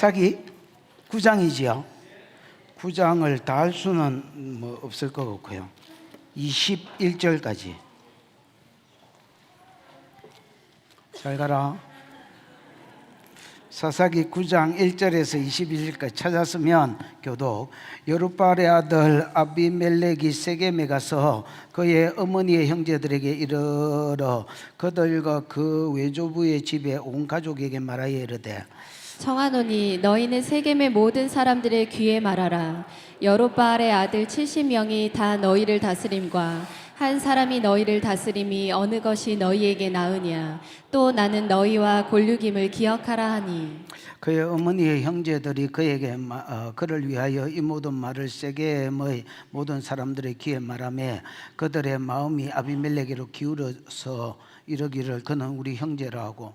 사사기 9장이지요. 9장을 다 할 수는 없을 것 같고요. 21절까지 잘 가라. 사사기 9장 1절에서 21절까지 찾았으면 교독. 여룻바알의 아들 아비멜렉이 세겜에 가서 그의 어머니의 형제들에게 이르러 그들과 그 외조부의 집에 온 가족에게 말하여 이르되 청하노니 너희는 세겜의 모든 사람들의 귀에 말하라. 여룻바알의 아들 70명이 다 너희를 다스림과 한 사람이 너희를 다스림이 어느 것이 너희에게 나으냐. 또 나는 너희와 골육임을 기억하라 하니. 그의 어머니의 형제들이 그에게 그를 위하여 이 모든 말을 세겜의 모든 사람들의 귀에 말하며 그들의 마음이 아비멜렉에로 기울어서 이르기를 그는 우리 형제라 하고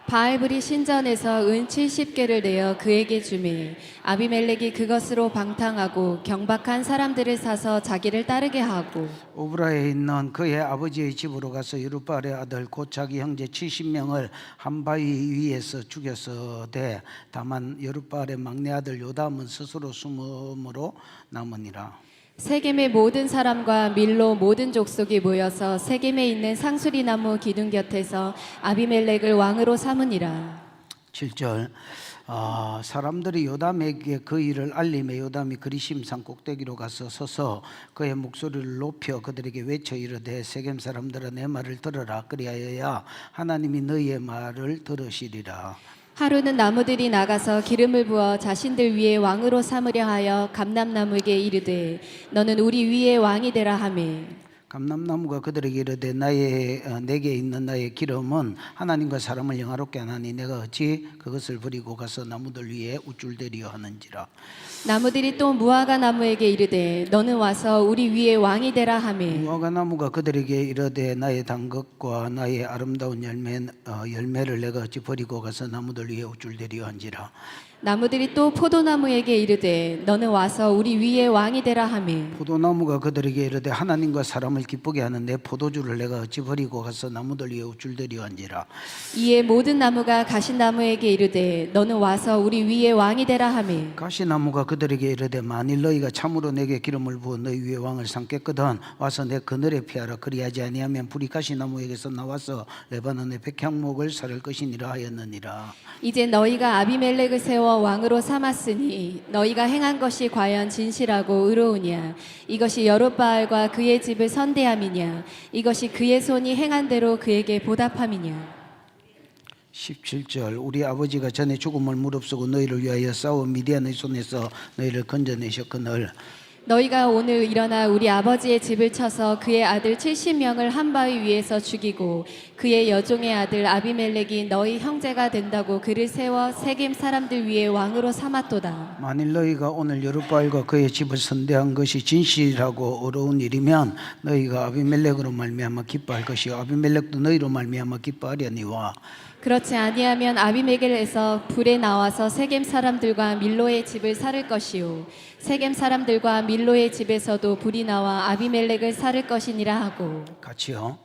바알브리 신전에서 은 70개를 내어 그에게 주매 아비멜렉이 그것으로 방탕하고 경박한 사람들을 사서 자기를 따르게 하고 오브라에 있는 그의 아버지의 집으로 가서 여룻바알의 아들 곧 자기 형제 70명을 한 바위 위에서 죽였으되 다만 여룻바알의 막내 아들 요담은 스스로 숨음으로 남으니라. 세겜의 모든 사람과 밀로 모든 족속이 모여서 세겜에 있는 상수리 나무 기둥 곁에서 아비멜렉을 왕으로 삼으니라. 7절 사람들이 요담에게 그 일을 알림해 요담이 그리심산 꼭대기로 가서 서서 그의 목소리를 높여 그들에게 외쳐 이르되 세겜 사람들아 내 말을 들으라. 그리하여야 하나님이 너희의 말을 들으시리라. 하루는 나무들이 나가서 기름을 부어 자신들 위에 왕으로 삼으려 하여 감람나무에게 이르되 너는 우리 위에 왕이 되라 하매 감람나무가 그들에게 이르되 내게 있는 나의 기름은 하나님과 사람을 영화롭게 하나니 내가 어찌 그것을 버리고 가서 나무들 위에 우쭐대리어 하는지라. 나무들이 또 무화과 나무에게 이르되 너는 와서 우리 위에 왕이 되라 하매 무화과 나무가 그들에게 이르되 나의 단 것과 나의 아름다운 열매를 내가 어찌 버리고 가서 나무들 위에 우쭐대리어 한지라. 나무들이 또 포도나무에게 이르되 너는 와서 우리 위에 왕이 되라 하매 포도나무가 그들에게 이르되 하나님과 사람을 기쁘게 하는 내 포도주를 내가 어찌 버리고 가서 나무들 위에 우쭐대리어 한지라. 이에 모든 나무가 가시나무에게 이르되 너는 와서 우리 위에 왕이 되라 하매 가시나무가 그들에게 이르되 만일 너희가 참으로 내게 기름을 부어 너희 위에 왕을 삼겠거든 와서 내 그늘에 피하라. 그리하지 아니하면 불이 가시나무에게서 나와서 레바논의 백향목을 사를 것이니라 하였느니라. 이제 너희가 아비멜렉을 세워 왕으로 삼았으니 너희가 행한 것이 과연 진실하고 의로우냐. 이것이 여룻바알과 그의 집을 선대함이냐. 이것이 그의 손이 행한 대로 그에게 보답함이냐. 17절 우리 아버지가 전에 죽음을 무릅쓰고 너희를 위하여 싸워 미디안의 손에서 너희를 건져내셨거늘 너희가 오늘 일어나 우리 아버지의 집을 쳐서 그의 아들 70명을 한 바위 위에서 죽이고 그의 여종의 아들 아비멜렉이 너희 형제가 된다고 그를 세워 세겜 사람들 위에 왕으로 삼았도다. 만일 너희가 오늘 여룻바알과 그의 집을 선대한 것이 진실하고 어려운 일이면 너희가 아비멜렉으로 말미암아 기뻐할 것이요 아비멜렉도 너희로 말미암아 기뻐하려니와 그렇지 아니하면 아비멜렉에서 불에 나와서 세겜 사람들과 밀로의 집을 살을 것이요 세겜 사람들과 밀로의 집에서도 불이 나와 아비멜렉을 살을 것이니라 하고 같이요.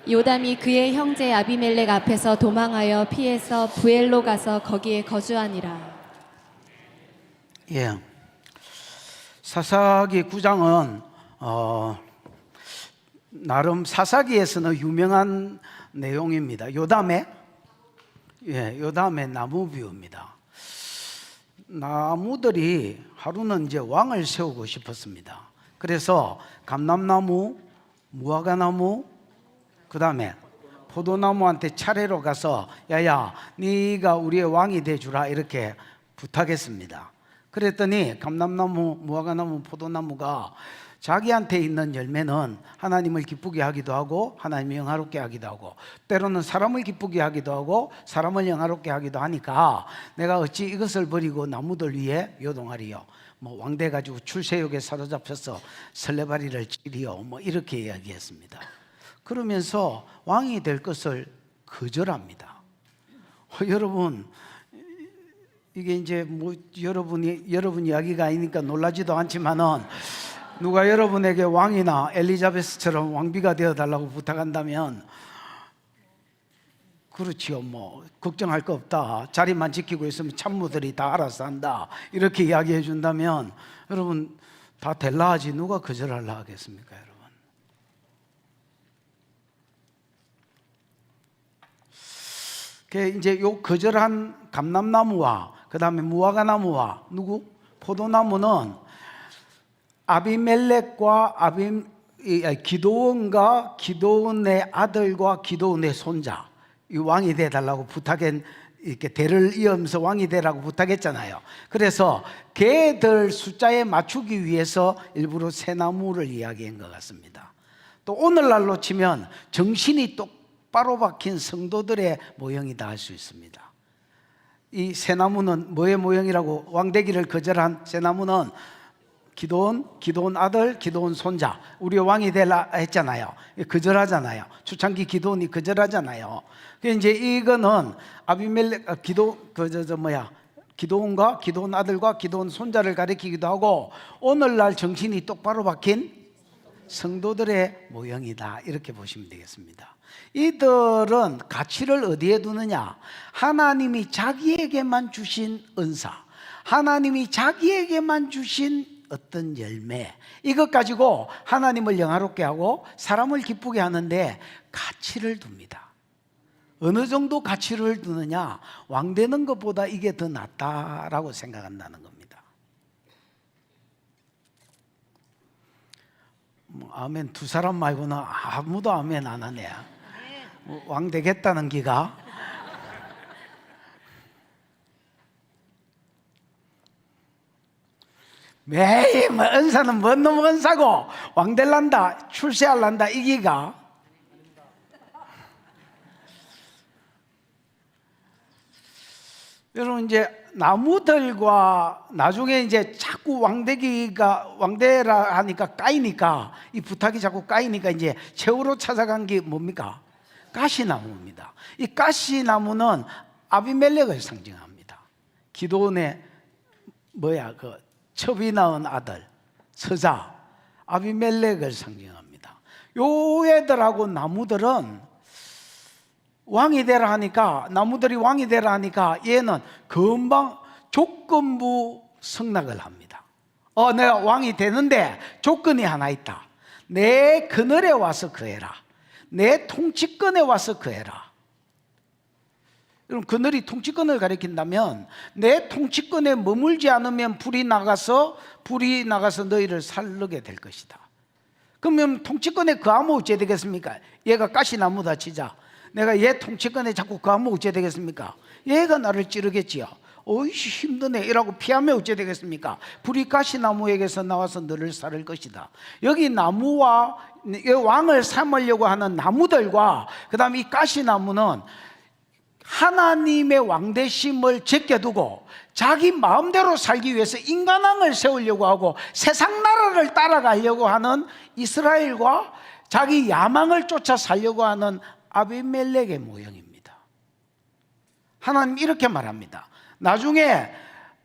요담이 그의 형제 아비멜렉 앞에서 도망하여 피해서 부엘로 가서 거기에 거주하니라. 예. 사사기 9장은 나름 사사기에서는 유명한 내용입니다. 요담의 나무 비유입니다. 나무들이 하루는 이제 왕을 세우고 싶었습니다. 그래서 감람나무, 무화과나무, 그 다음에 포도나무한테 차례로 가서 야야 네가 우리의 왕이 돼주라 이렇게 부탁했습니다. 그랬더니 감람나무, 무화과나무, 포도나무가 자기한테 있는 열매는 하나님을 기쁘게 하기도 하고 하나님을 영화롭게 하기도 하고 때로는 사람을 기쁘게 하기도 하고 사람을 영화롭게 하기도 하니까 내가 어찌 이것을 버리고 나무들 위에 요동하리요. 왕돼 가지고 출세욕에 사로잡혀서 설레발이를 찌리요. 이렇게 이야기했습니다. 그러면서 왕이 될 것을 거절합니다. 여러분 이게 이제 여러분 이야기가 아니니까 놀라지도 않지만은 누가 여러분에게 왕이나 엘리자베스처럼 왕비가 되어달라고 부탁한다면 그렇지요. 뭐 걱정할 거 없다. 자리만 지키고 있으면 참모들이 다 알아서 한다. 이렇게 이야기해 준다면 여러분 다 될라 하지 누가 거절하려 하겠습니까, 여러분? 이제 요 거절한 감람나무와 그다음에 무화과나무와 누구? 포도나무는 아비멜렉과 기드온과 기드온의 아들과 기드온의 손자, 이 왕이 되달라고 부탁한, 이렇게 대를 이으면서 왕이 되라고 부탁했잖아요. 그래서 걔들 숫자에 맞추기 위해서 일부러 새 나무를 이야기한 것 같습니다. 또 오늘날로 치면 정신이 똑바로 박힌 성도들의 모형이다 할 수 있습니다. 이 새 나무는 뭐의 모형이라고? 왕되기를 거절한 새 나무는 기드온 아들, 기드온 손자, 우리 왕이 되라 했잖아요. 거절하잖아요. 초창기 기드온이 거절하잖아요. 이제 이거는 아비멜렉, 기드온과 기드온 아들과 기드온 손자를 가리키기도 하고 오늘날 정신이 똑바로 박힌 성도들의 모형이다, 이렇게 보시면 되겠습니다. 이들은 가치를 어디에 두느냐? 하나님이 자기에게만 주신 은사, 하나님이 자기에게만 주신 어떤 열매, 이것 가지고 하나님을 영화롭게 하고 사람을 기쁘게 하는데 가치를 둡니다. 어느 정도 가치를 두느냐? 왕 되는 것보다 이게 더 낫다라고 생각한다는 겁니다. 아멘 두 사람 말고는 아무도 아멘 안 하네. 왕 되겠다는 기가. 매일 뭐 은사는 뭔 놈 은사고 왕 될란다, 출세할란다, 이 기가. 여러분 이제 나무들과 나중에 이제 자꾸 왕되라 하니까 까이니까, 이 부탁이 자꾸 까이니까 이제 최후로 찾아간 게 뭡니까? 가시나무입니다. 이 가시나무는 아비멜렉을 상징합니다. 기드온의 첩이 낳은 아들 서자 아비멜렉을 상징합니다. 요 애들하고 나무들은 왕이 되라 하니까, 나무들이 왕이 되라 하니까 얘는 금방 조건부 성락을 합니다. 내가 왕이 되는데 조건이 하나 있다. 내 그늘에 와서 거해라. 내 통치권에 와서 거해라. 여러분, 그늘이 통치권을 가리킨다면 내 통치권에 머물지 않으면 불이 나가서 너희를 살르게 될 것이다. 그러면 통치권에 거하면 어찌 되겠습니까? 얘가 가시나무다 치자. 내가 얘 통치권에 자꾸 거하면 어찌 되겠습니까? 얘가 나를 찌르겠지요. 어이씨 힘드네 이라고 피하면 어찌 되겠습니까? 불이 가시나무에게서 나와서 너를 살을 것이다. 여기 나무와 왕을 삼으려고 하는 나무들과 그 다음에 이 가시나무는 하나님의 왕대심을 제껴두고 자기 마음대로 살기 위해서 인간왕을 세우려고 하고 세상 나라를 따라가려고 하는 이스라엘과 자기 야망을 쫓아 살려고 하는 아비멜렉의 모형입니다. 하나님 이렇게 말합니다. 나중에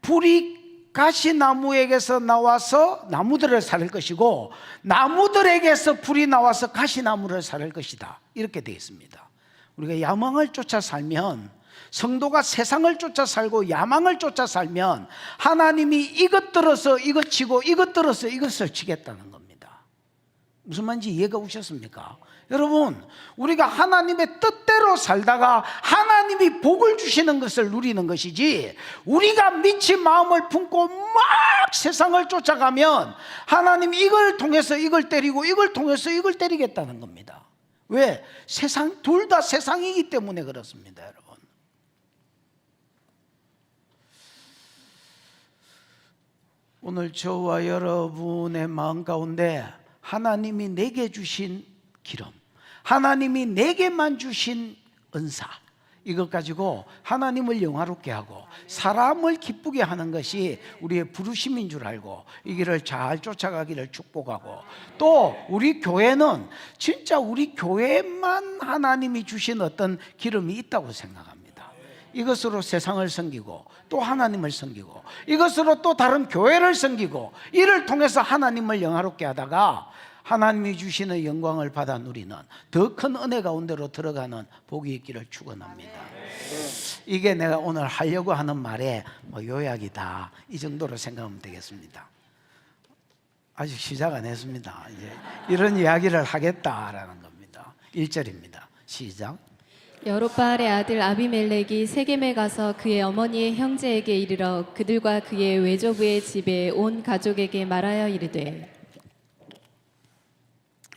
불이 가시나무에게서 나와서 나무들을 살릴 것이고 나무들에게서 불이 나와서 가시나무를 살릴 것이다, 이렇게 되어 있습니다. 우리가 야망을 쫓아 살면, 성도가 세상을 쫓아 살고 야망을 쫓아 살면 하나님이 이것 들어서 이것 치고 이것 들어서 이것을 치겠다는 겁니다. 무슨 말인지 이해가 오셨습니까? 여러분, 우리가 하나님의 뜻대로 살다가 하나님이 복을 주시는 것을 누리는 것이지, 우리가 미친 마음을 품고 막 세상을 쫓아가면 하나님이 이걸 통해서 이걸 때리고 이걸 통해서 이걸 때리겠다는 겁니다. 왜? 둘 다 세상이기 때문에 그렇습니다, 여러분. 오늘 저와 여러분의 마음 가운데 하나님이 내게 주신 기름, 하나님이 내게만 주신 은사, 이것 가지고 하나님을 영화롭게 하고 사람을 기쁘게 하는 것이 우리의 부르심인 줄 알고 이 길을 잘 쫓아가기를 축복하고, 또 우리 교회는 진짜 우리 교회만 하나님이 주신 어떤 기름이 있다고 생각합니다. 이것으로 세상을 섬기고 또 하나님을 섬기고 이것으로 또 다른 교회를 섬기고 이를 통해서 하나님을 영화롭게 하다가 하나님이 주시는 영광을 받아 누리는 더 큰 은혜 가운데로 들어가는 복이 있기를 축원합니다. 이게 내가 오늘 하려고 하는 말의 요약이다, 이 정도로 생각하면 되겠습니다. 아직 시작 안 했습니다. 이제 이런 이야기를 하겠다라는 겁니다. 1절입니다. 시작. 여롯바알의 아들 아비멜렉이 세겜에 가서 그의 어머니의 형제에게 이르러 그들과 그의 외조부의 집에 온 가족에게 말하여 이르되.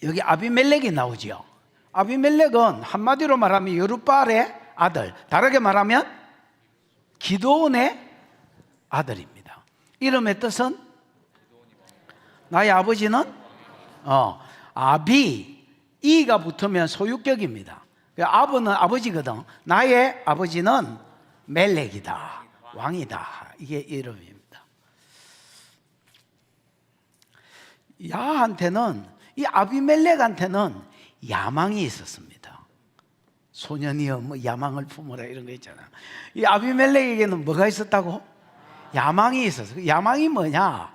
여기 아비멜렉이 나오지요. 아비멜렉은 한마디로 말하면 여룻바알의 아들, 다르게 말하면 기드온의 아들입니다. 이름의 뜻은 나의 아버지는 아비, 이가 붙으면 소유격입니다. 아버는 아버지거든. 나의 아버지는 멜렉이다, 왕이다. 이게 이름입니다. 야한테는, 이 아비멜렉한테는 야망이 있었습니다. 소년이여 뭐 야망을 품어라 이런 거 있잖아. 이 아비멜렉에게는 뭐가 있었다고? 야망이 있었어. 야망이 뭐냐?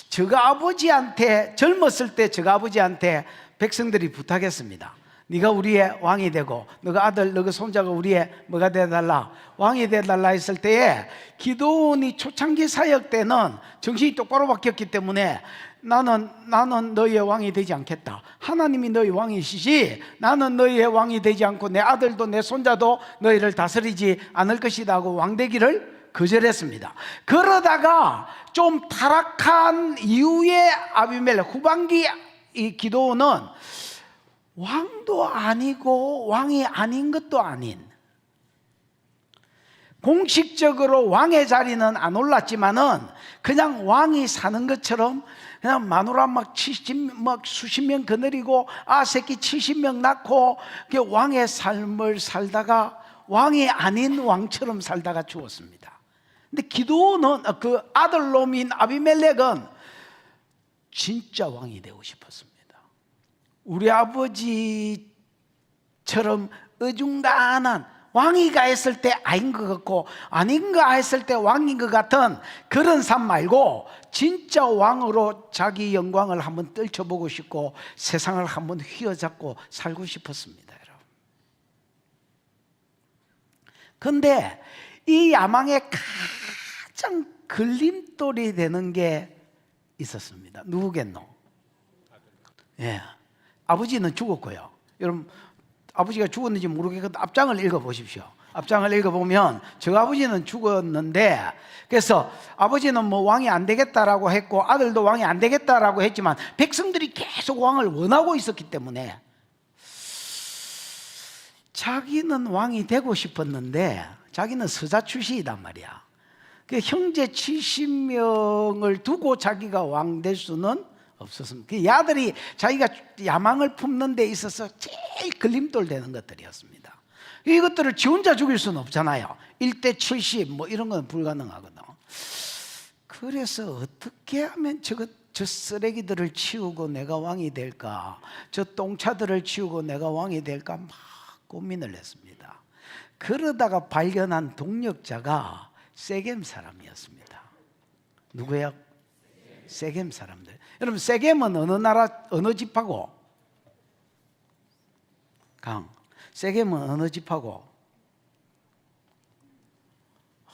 저가 아버지한테, 젊었을 때 저가 아버지한테 백성들이 부탁했습니다. 네가 우리의 왕이 되고 너가 아들, 너가 손자가 우리의 뭐가 되달라, 왕이 되달라 했을 때에 기드온이 초창기 사역 때는 정신이 똑바로 바뀌었기 때문에 나는 너희의 왕이 되지 않겠다. 하나님이 너희 왕이시지 나는 너희의 왕이 되지 않고 내 아들도 내 손자도 너희를 다스리지 않을 것이다 하고 왕되기를 거절했습니다. 그러다가 좀 타락한 이후에 아비멜렉, 후반기 이 기드온은 왕도 아니고 왕이 아닌 것도 아닌, 공식적으로 왕의 자리는 안 올랐지만은 그냥 왕이 사는 것처럼 그냥 마누라 막 수십 명 거느리고 새끼 70명 낳고 왕의 삶을 살다가 왕이 아닌 왕처럼 살다가 죽었습니다. 근데 기드온은, 그 아들놈인 아비멜렉은 진짜 왕이 되고 싶었습니다. 우리 아버지처럼 어중간한, 왕이가 했을 때 아닌 것 같고 아닌가 했을 때 왕인 것 같은 그런 삶 말고 진짜 왕으로 자기 영광을 한번 떨쳐보고 싶고 세상을 한번 휘어잡고 살고 싶었습니다, 여러분. 그런데 이 야망의 가장 걸림돌이 되는 게 있었습니다. 누구겠노? 예, 아버지는 죽었고요. 여러분, 아버지가 죽었는지 모르겠는데 앞장을 읽어보십시오. 앞장을 읽어보면 저 아버지는 죽었는데, 그래서 아버지는 뭐 왕이 안 되겠다라고 했고 아들도 왕이 안 되겠다라고 했지만 백성들이 계속 왕을 원하고 있었기 때문에 자기는 왕이 되고 싶었는데, 자기는 서자 출신이단 말이야. 그 형제 70명을 두고 자기가 왕 될 수는 없었습니다. 그 아들이 자기가 야망을 품는 데 있어서 제일 걸림돌 되는 것들이었습니다. 이것들을 지 혼자 죽일 수는 없잖아요. 1대 70 뭐 이런 건 불가능하거든. 그래서 어떻게 하면 저 쓰레기들을 치우고 내가 왕이 될까, 저 똥차들을 치우고 내가 왕이 될까 막 고민을 했습니다. 그러다가 발견한 동력자가 세겜 사람이었습니다. 누구예요? 세겜 사람들. 여러분, 세겜은 어느 나라, 어느 집하고? 세겜은 어느 집하고?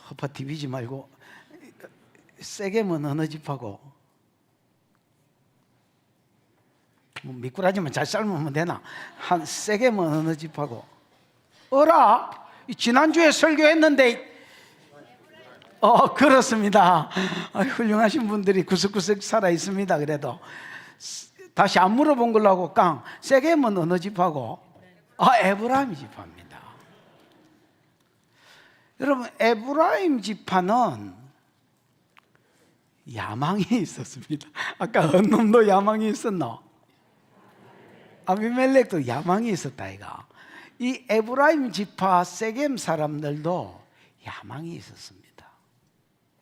허파 디비지 말고. 세겜은 어느 집하고? 뭐 미꾸라지만 잘 삶으면 되나? 세겜은 어느 집하고? 지난주에 설교했는데. 그렇습니다. 훌륭하신 분들이 구석구석 살아 있습니다. 그래도 다시 안 물어본 걸로 하고 세겜은 어느 집하고? 에브라임 지파입니다. 여러분, 에브라임 지파는 야망이 있었습니다. 아까 어느 놈도 야망이 있었노? 아비멜렉도 야망이 있었다 이가. 이 에브라임 지파 세겜 사람들도 야망이 있었습니다.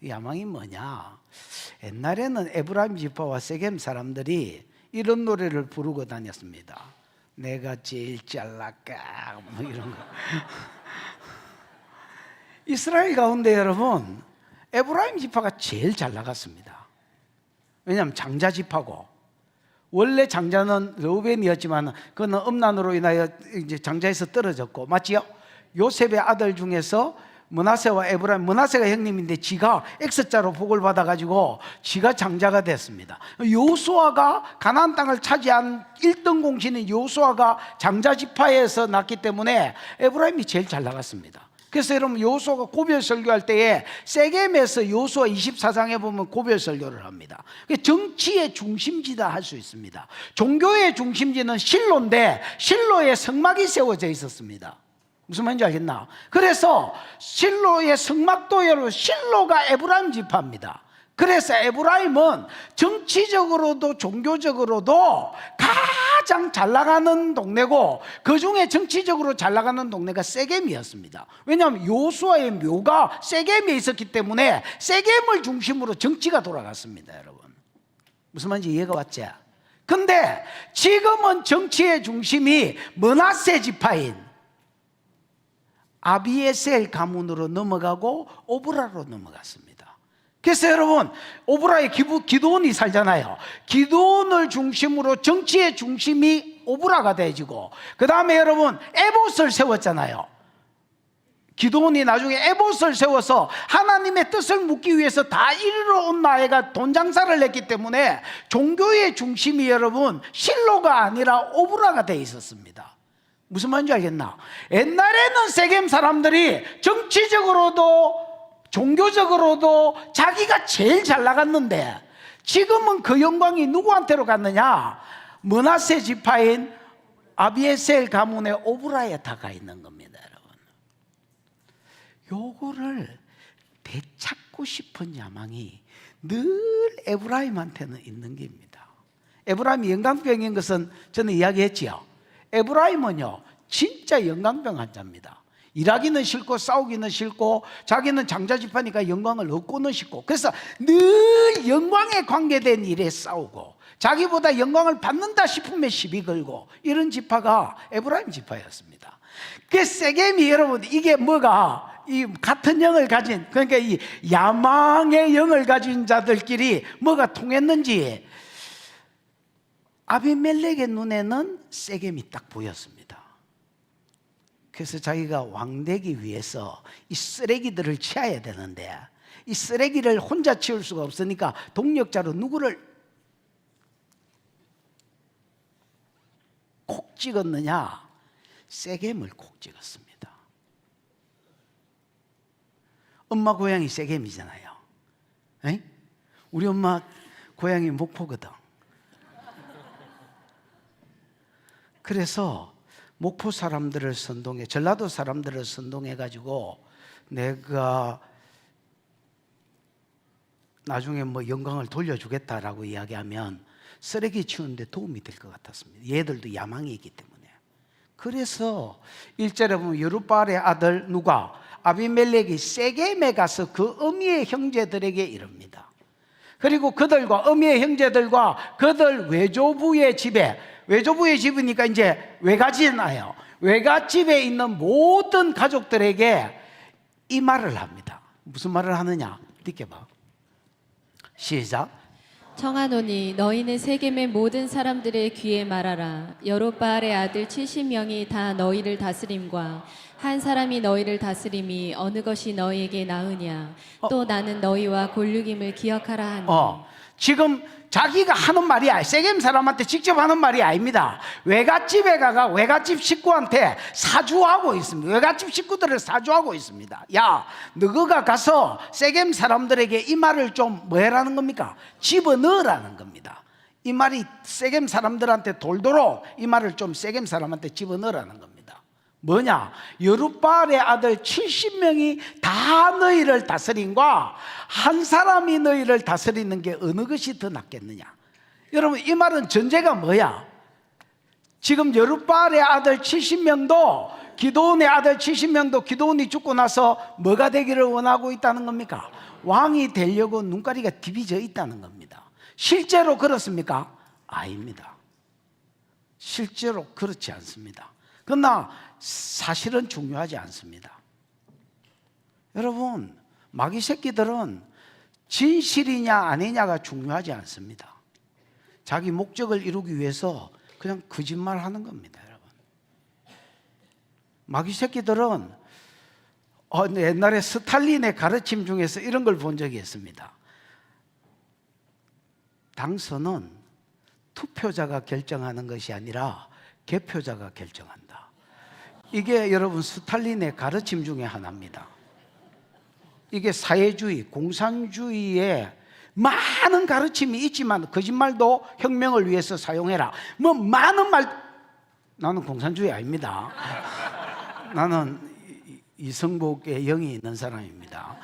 야망이 뭐냐? 옛날에는 에브라임 지파와 세겜 사람들이 이런 노래를 부르고 다녔습니다. 내가 제일 잘날까 뭐 이런 거. 이스라엘 가운데 여러분, 에브라임 지파가 제일 잘 나갔습니다. 왜냐하면 장자 지파고 원래 장자는 르우벤이었지만 그는 음란으로 인하여 이제 장자에서 떨어졌고, 맞지요? 요셉의 아들 중에서 므낫세와 에브라임, 므낫세가 형님인데 지가 X자로 복을 받아가지고 지가 장자가 됐습니다. 요수아가 가나안 땅을 차지한 1등 공신인 요수아가 장자 지파에서 났기 때문에 에브라임이 제일 잘 나갔습니다. 그래서 여러분 요수아가 고별 설교할 때에 세겜에서 요수아 24장에 보면 고별 설교를 합니다. 정치의 중심지다 할 수 있습니다. 종교의 중심지는 실로인데 실로에 성막이 세워져 있었습니다. 무슨 말인지 알겠나? 그래서 실로의 성막도 여러분 실로가 에브라임 지파입니다. 그래서 에브라임은 정치적으로도 종교적으로도 가장 잘 나가는 동네고 그 중에 정치적으로 잘 나가는 동네가 세겜이었습니다. 왜냐하면 요수아의 묘가 세겜에 있었기 때문에 세겜을 중심으로 정치가 돌아갔습니다. 여러분 무슨 말인지 이해가 왔지? 근데 지금은 정치의 중심이 므낫세 지파인 아비에셀 가문으로 넘어가고 오브라로 넘어갔습니다. 그래서 여러분 오브라에 기드온이 살잖아요. 기드온을 중심으로 정치의 중심이 오브라가 되어지고 그 다음에 여러분 에봇을 세웠잖아요. 기드온이 나중에 에봇을 세워서 하나님의 뜻을 묻기 위해서 다 이르러 온 나이가 돈 장사를 했기 때문에 종교의 중심이 여러분 실로가 아니라 오브라가 되어 있었습니다. 무슨 말인지 알겠나? 옛날에는 세겜 사람들이 정치적으로도 종교적으로도 자기가 제일 잘 나갔는데 지금은 그 영광이 누구한테로 갔느냐? 므낫세 지파인 아비에셀 가문의 오브라에 다가 있는 겁니다. 여러분 요거를 되찾고 싶은 야망이 늘 에브라임한테는 있는 겁니다. 에브라임이 영광병인 것은 저는 이야기했지요. 에브라임은요 진짜 영광병 환자입니다. 일하기는 싫고 싸우기는 싫고 자기는 장자 지파니까 영광을 얻고는 싶고 그래서 늘 영광에 관계된 일에 싸우고 자기보다 영광을 받는다 싶으면 시비 걸고 이런 지파가 에브라임 지파였습니다. 그 세겜이 여러분 이게 뭐가 이 같은 영을 가진 그러니까 이 야망의 영을 가진 자들끼리 뭐가 통했는지 아비멜렉의 눈에는 세겜이 딱 보였습니다. 그래서 자기가 왕 되기 위해서 이 쓰레기들을 치워야 되는데 이 쓰레기를 혼자 치울 수가 없으니까 동력자로 누구를 콕 찍었느냐? 세겜을 콕 찍었습니다. 엄마 고향이 세겜이잖아요. 에이? 우리 엄마 고향이 목포거든. 그래서 목포 사람들을 선동해 전라도 사람들을 선동해 가지고 내가 나중에 뭐 영광을 돌려주겠다라고 이야기하면 쓰레기 치우는데 도움이 될 것 같았습니다. 얘들도 야망이 있기 때문에. 그래서 1절에 보면 여룻바알의 아들 누가? 아비멜렉이 세겜에 가서 그 어미의 형제들에게 이릅니다. 그리고 그들과 어미의 형제들과 그들 외조부의 집에 외조부의 집이니까 이제 외가지나요. 외갓집에 있는 모든 가족들에게 이 말을 합니다. 무슨 말을 하느냐? 느껴봐. 시작. 청하노니 너희는 세겜의 모든 사람들의 귀에 말하라. 여롯바알의 아들 70명이 다 너희를 다스림과 한 사람이 너희를 다스림이 어느 것이 너희에게 나으냐. 또 나는 너희와 골육임을 기억하라 하니. 지금 자기가 하는 말이 세겜 사람한테 직접 하는 말이 아닙니다. 외갓집에 가가 외갓집 식구한테 사주하고 있습니다. 외갓집 식구들을 사주하고 있습니다. 야, 너가 가서 세겜 사람들에게 이 말을 좀 뭐 해라는 겁니까? 집어넣으라는 겁니다. 이 말이 세겜 사람들한테 돌도록 이 말을 좀 세겜 사람한테 집어넣으라는 겁니다. 뭐냐? 여룻바알의 아들 70명이 다 너희를 다스림과 한 사람이 너희를 다스리는 게 어느 것이 더 낫겠느냐? 여러분 이 말은 전제가 뭐야? 지금 여룻바알의 아들 70명도 기드온의 아들 70명도 기드온이 죽고 나서 뭐가 되기를 원하고 있다는 겁니까? 왕이 되려고 눈가리가 디비져 있다는 겁니다. 실제로 그렇습니까? 아닙니다. 실제로 그렇지 않습니다. 그러나 사실은 중요하지 않습니다. 여러분 마귀 새끼들은 진실이냐 아니냐가 중요하지 않습니다. 자기 목적을 이루기 위해서 그냥 거짓말하는 겁니다, 여러분. 마귀 새끼들은 옛날에 스탈린의 가르침 중에서 이런 걸 본 적이 있습니다. 당선은 투표자가 결정하는 것이 아니라 개표자가 결정한다. 이게 여러분 스탈린의 가르침 중에 하나입니다. 이게 사회주의, 공산주의의 많은 가르침이 있지만 거짓말도 혁명을 위해서 사용해라. 뭐 많은 말, 나는 공산주의 아닙니다. 나는 이성복의 영이 있는 사람입니다.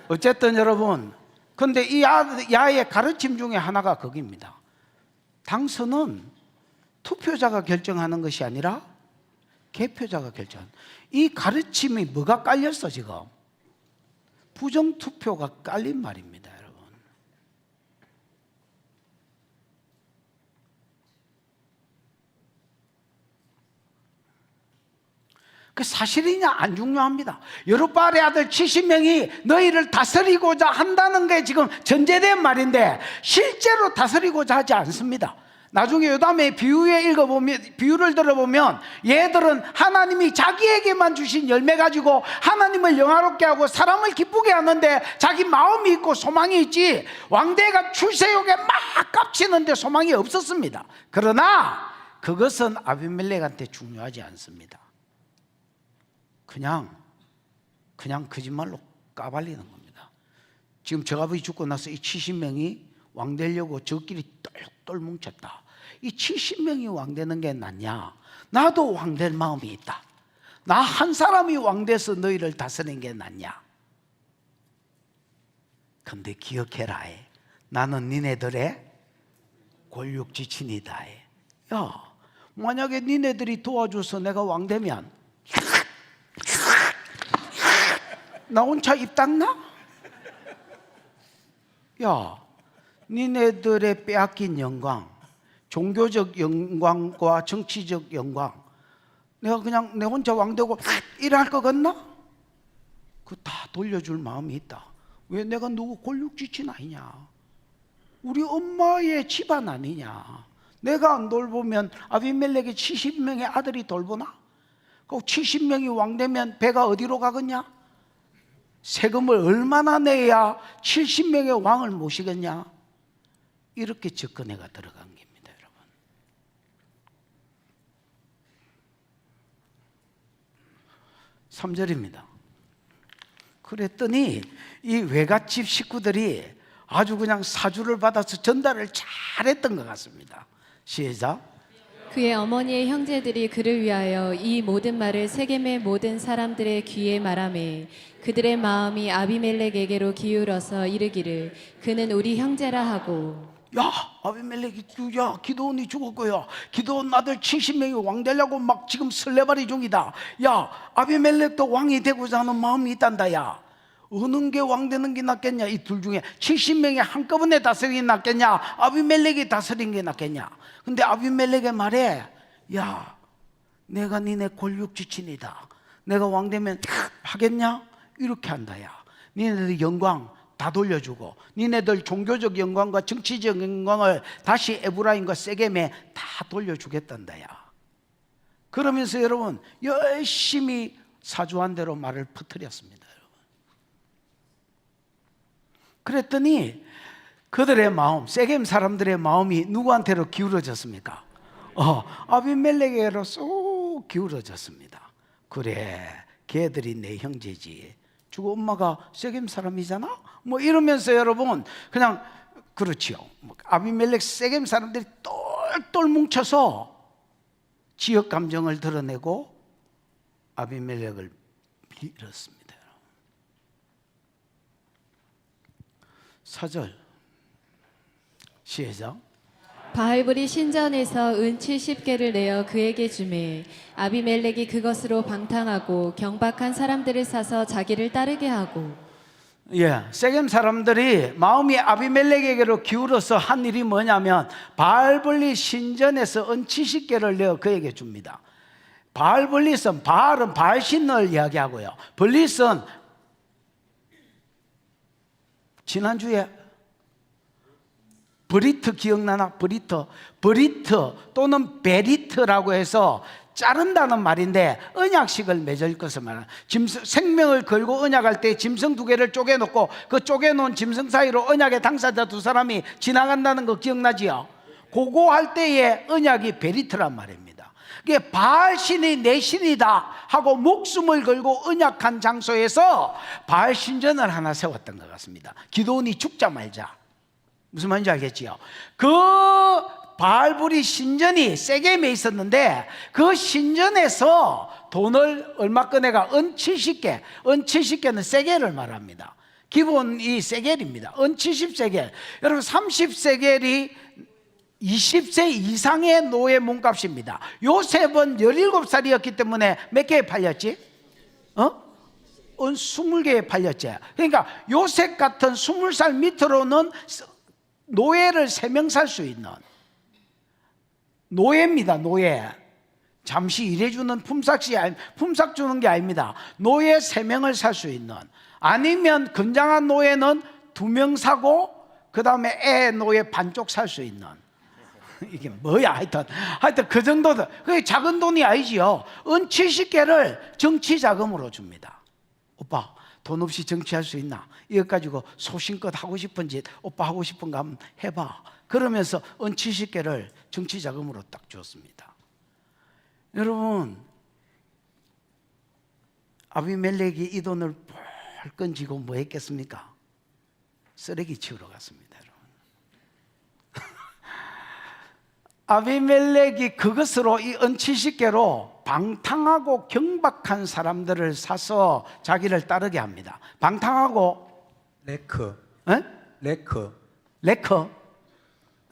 어쨌든 여러분, 근데 이 야의 가르침 중에 하나가 거기입니다. 당선은 투표자가 결정하는 것이 아니라 개표자가 결정하는. 이 가르침이 뭐가 깔렸어 지금? 부정투표가 깔린 말입니다, 여러분. 그 사실이냐 안 중요합니다. 여룹바알의 아들 70명이 너희를 다스리고자 한다는 게 지금 전제된 말인데 실제로 다스리고자 하지 않습니다. 나중에 요담의 비유를 들어보면 얘들은 하나님이 자기에게만 주신 열매 가지고 하나님을 영화롭게 하고 사람을 기쁘게 하는데 자기 마음이 있고 소망이 있지, 왕대가 출세욕에 막 깝치는데 소망이 없었습니다. 그러나 그것은 아비멜렉한테 중요하지 않습니다. 그냥 거짓말로 까발리는 겁니다. 지금 저 아버지 죽고 나서 이 70명이 왕 되려고 저끼리 똘똘 뭉쳤다. 이 70명이 왕 되는 게 낫냐? 나도 왕 될 마음이 있다. 나 한 사람이 왕 돼서 너희를 다스리는 게 낫냐? 근데 기억해라. 나는 니네들의 골육지친이다. 야, 만약에 니네들이 도와줘서 내가 왕 되면 나 혼자 입 닦나? 야, 니네들의 빼앗긴 영광, 종교적 영광과 정치적 영광, 내가 그냥 내 혼자 왕되고 일할 것 같나? 그거 다 돌려줄 마음이 있다. 왜? 내가 누구 골육지친 아니냐? 우리 엄마의 집안 아니냐? 내가 안 돌보면 아비멜렉의 70명의 아들이 돌보나? 그 70명이 왕 되면 배가 어디로 가겠냐? 세금을 얼마나 내야 70명의 왕을 모시겠냐? 이렇게 접근해가 들어간 겁니다, 여러분. 삼 절입니다. 그랬더니 이 외갓집 식구들이 아주 그냥 사주를 받아서 전달을 잘했던 것 같습니다. 시작. 그의 어머니의 형제들이 그를 위하여 이 모든 말을 세겜의 모든 사람들의 귀에 말하매 그들의 마음이 아비멜렉에게로 기울어서 이르기를 그는 우리 형제라 하고. 야, 아비멜렉이 야, 기드온이 죽었고요. 기드온 아들 70명이 왕 되려고 막 지금 설레발이 중이다. 야, 아비멜렉도 왕이 되고자 하는 마음이 있단다. 야, 어느 게 왕 되는 게 낫겠냐? 이 둘 중에 70명이 한꺼번에 다스리는 게 낫겠냐? 아비멜렉이 다스리는 게 낫겠냐? 근데 아비멜렉의 말에, 야, 내가 니네 골육지친이다. 내가 왕 되면 하겠냐? 이렇게 한다. 야, 니네들 영광 다 돌려주고 니네들 종교적 영광과 정치적 영광을 다시 에브라임과 세겜에 다 돌려주겠단다. 야, 그러면서 여러분 열심히 사주한 대로 말을 퍼뜨렸습니다. 그랬더니 그들의 마음, 세겜 사람들의 마음이 누구한테로 기울어졌습니까? 아비멜렉에게로 쏙 기울어졌습니다. 그래, 걔들이 내 형제지. 주고 엄마가 세겜 사람이잖아? 뭐 이러면서 여러분 그냥 그렇지요. 아비멜렉 세겜 사람들이 똘똘 뭉쳐서 지역 감정을 드러내고 아비멜렉을 밀었습니다. 4절 시작. 바알불이 신전에서 은 70개를 내어 그에게 주매 아비멜렉이 그것으로 방탕하고 경박한 사람들을 사서 자기를 따르게 하고. 세겜 사람들이 마음이 아비멜렉에게로 기울어서 한 일이 뭐냐면 바알불리 신전에서 은 70개를 내어 그에게 줍니다. 바알불리는, 바알은 바알신을 이야기하고요, 블리스는 지난주에 브리트 기억나나? 브리트 또는 베리트라고 해서 자른다는 말인데 언약식을 맺을 것을 말하는, 생명을 걸고 언약할 때 짐승 2개를 쪼개놓고 그 쪼개놓은 짐승 사이로 언약의 당사자 2사람이 지나간다는 거 기억나지요? 그거 할 때의 언약이 베리트란 말입니다. 그게 바알 신이 내 신이다 하고 목숨을 걸고 언약한 장소에서 바알 신전을 하나 세웠던 것 같습니다. 기도원이 죽자 말자. 무슨 말인지 알겠지요? 그 바알불이 신전이 세겜에 있었는데 그 신전에서 돈을 얼마 꺼내가 은 70개, 은 70개는 세겔을 말합니다. 기본이 세겔입니다. 은 70세겔. 여러분 30세겔이 20세 이상의 노예 몸값입니다. 요셉은 17살이었기 때문에 몇 개에 팔렸지? 은 20개에 팔렸지. 그러니까 요셉 같은 20살 밑으로는 노예를 3명 살 수 있는 노예입니다. 노예. 잠시 일해주는 품삯 주는 게 아닙니다. 노예 3명을 살 수 있는, 아니면 건장한 노예는 2명 사고 그 다음에 애 노예 반쪽 살 수 있는, 이게 뭐야? 하여튼 그 정도도, 그게 작은 돈이 아니지요. 은 70개를 정치 자금으로 줍니다. 오빠 돈 없이 정치할 수 있나? 이거 가지고 소신껏 하고 싶은 짓 오빠 하고 싶은 거 한번 해봐. 그러면서 은 70개를 정치 자금으로 딱 주었습니다. 여러분, 아비멜렉이 이 돈을 벌건 쥐고 뭐 했겠습니까? 쓰레기 치우러 갔습니다. 아비멜렉이 그것으로 이 은 70개로 방탕하고 경박한 사람들을 사서 자기를 따르게 합니다. 방탕하고 레크. 에? 레커?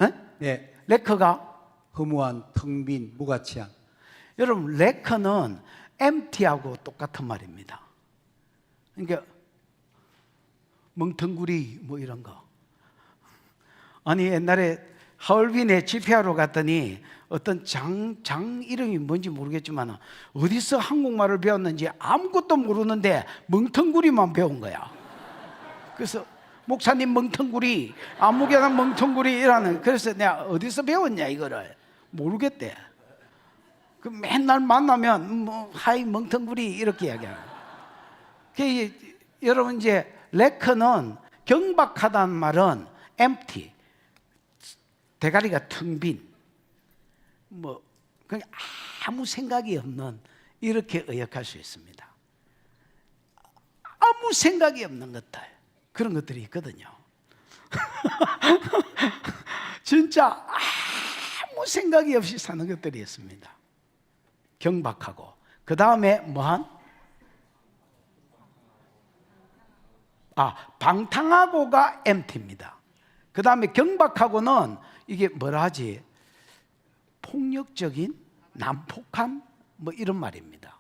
에? 네. 레커가 허무한, 텅 빈, 무가치한. 여러분, 레커는 empty하고 똑같은 말입니다. 그러니까 멍텅구리 뭐 이런 거. 아니 옛날에 하얼빈에 집회하러 갔더니 어떤 장 이름이 뭔지 모르겠지만 어디서 한국말을 배웠는지 아무것도 모르는데 멍텅구리만 배운 거야. 그래서 목사님 멍텅구리, 아무개나 멍텅구리 이라는. 그래서 내가 어디서 배웠냐 이거를 모르겠대. 그 맨날 만나면 뭐 하이 멍텅구리 이렇게 이야기하는. 여러분, 이제 레커는 경박하다는 말은 empty, 대가리가 텅 빈, 뭐 그냥 아무 생각이 없는, 이렇게 의역할 수 있습니다. 아무 생각이 없는 것들, 그런 것들이 있거든요. 진짜 아무 생각이 없이 사는 것들이 있습니다. 경박하고, 그 다음에 뭐한? 방탕하고가 empty입니다. 그 다음에 경박하고는 이게 뭐라 하지? 폭력적인, 난폭한 뭐 이런 말입니다.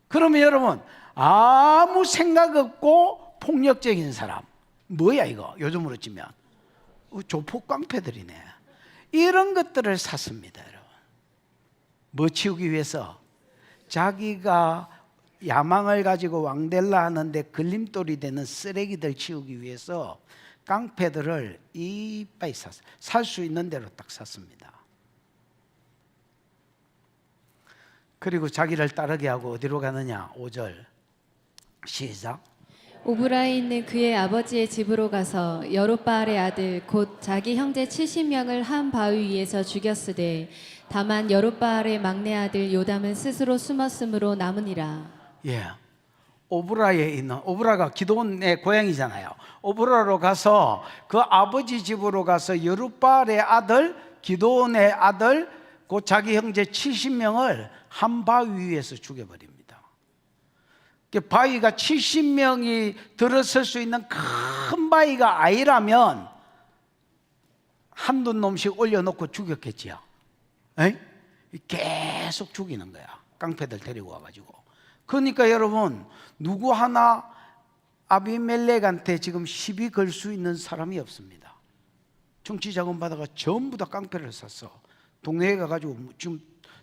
그러면 여러분, 아무 생각 없고 폭력적인 사람, 뭐야 이거? 요즘으로 치면 조폭 깡패들이네. 이런 것들을 샀습니다. 여러분, 뭐 치우기 위해서? 자기가 야망을 가지고 왕될라 하는데 걸림돌이 되는 쓰레기들 치우기 위해서 깡패들을 이빠이 샀어요. 살 수 있는 대로 딱 샀습니다. 그리고 자기를 따르게 하고 어디로 가느냐? 5절 시작. 오브라에 있는 그의 아버지의 집으로 가서 여롯바알의 아들 곧 자기 형제 70명을 한 바위 위에서 죽였으되 다만 여롯바알의 막내 아들 요담은 스스로 숨었으므로 남으니라. 예, 오브라에 있는, 오브라가 기드온의 고향이잖아요. 오브라로 가서 그 아버지 집으로 가서 여룻바알의 아들, 기드온의 아들, 곧 자기 형제 70명을 한 바위 위에서 죽여버립니다. 바위가 70명이 들어설 수 있는 큰 바위가 아니라면 한두 놈씩 올려놓고 죽였겠지요. 에이? 계속 죽이는 거야. 깡패들 데리고 와가지고. 그러니까 여러분, 누구 하나 아비멜렉한테 지금 시비 걸 수 있는 사람이 없습니다. 정치 자금 받아가 전부 다 깡패를 샀어. 동네에 가가지고 지금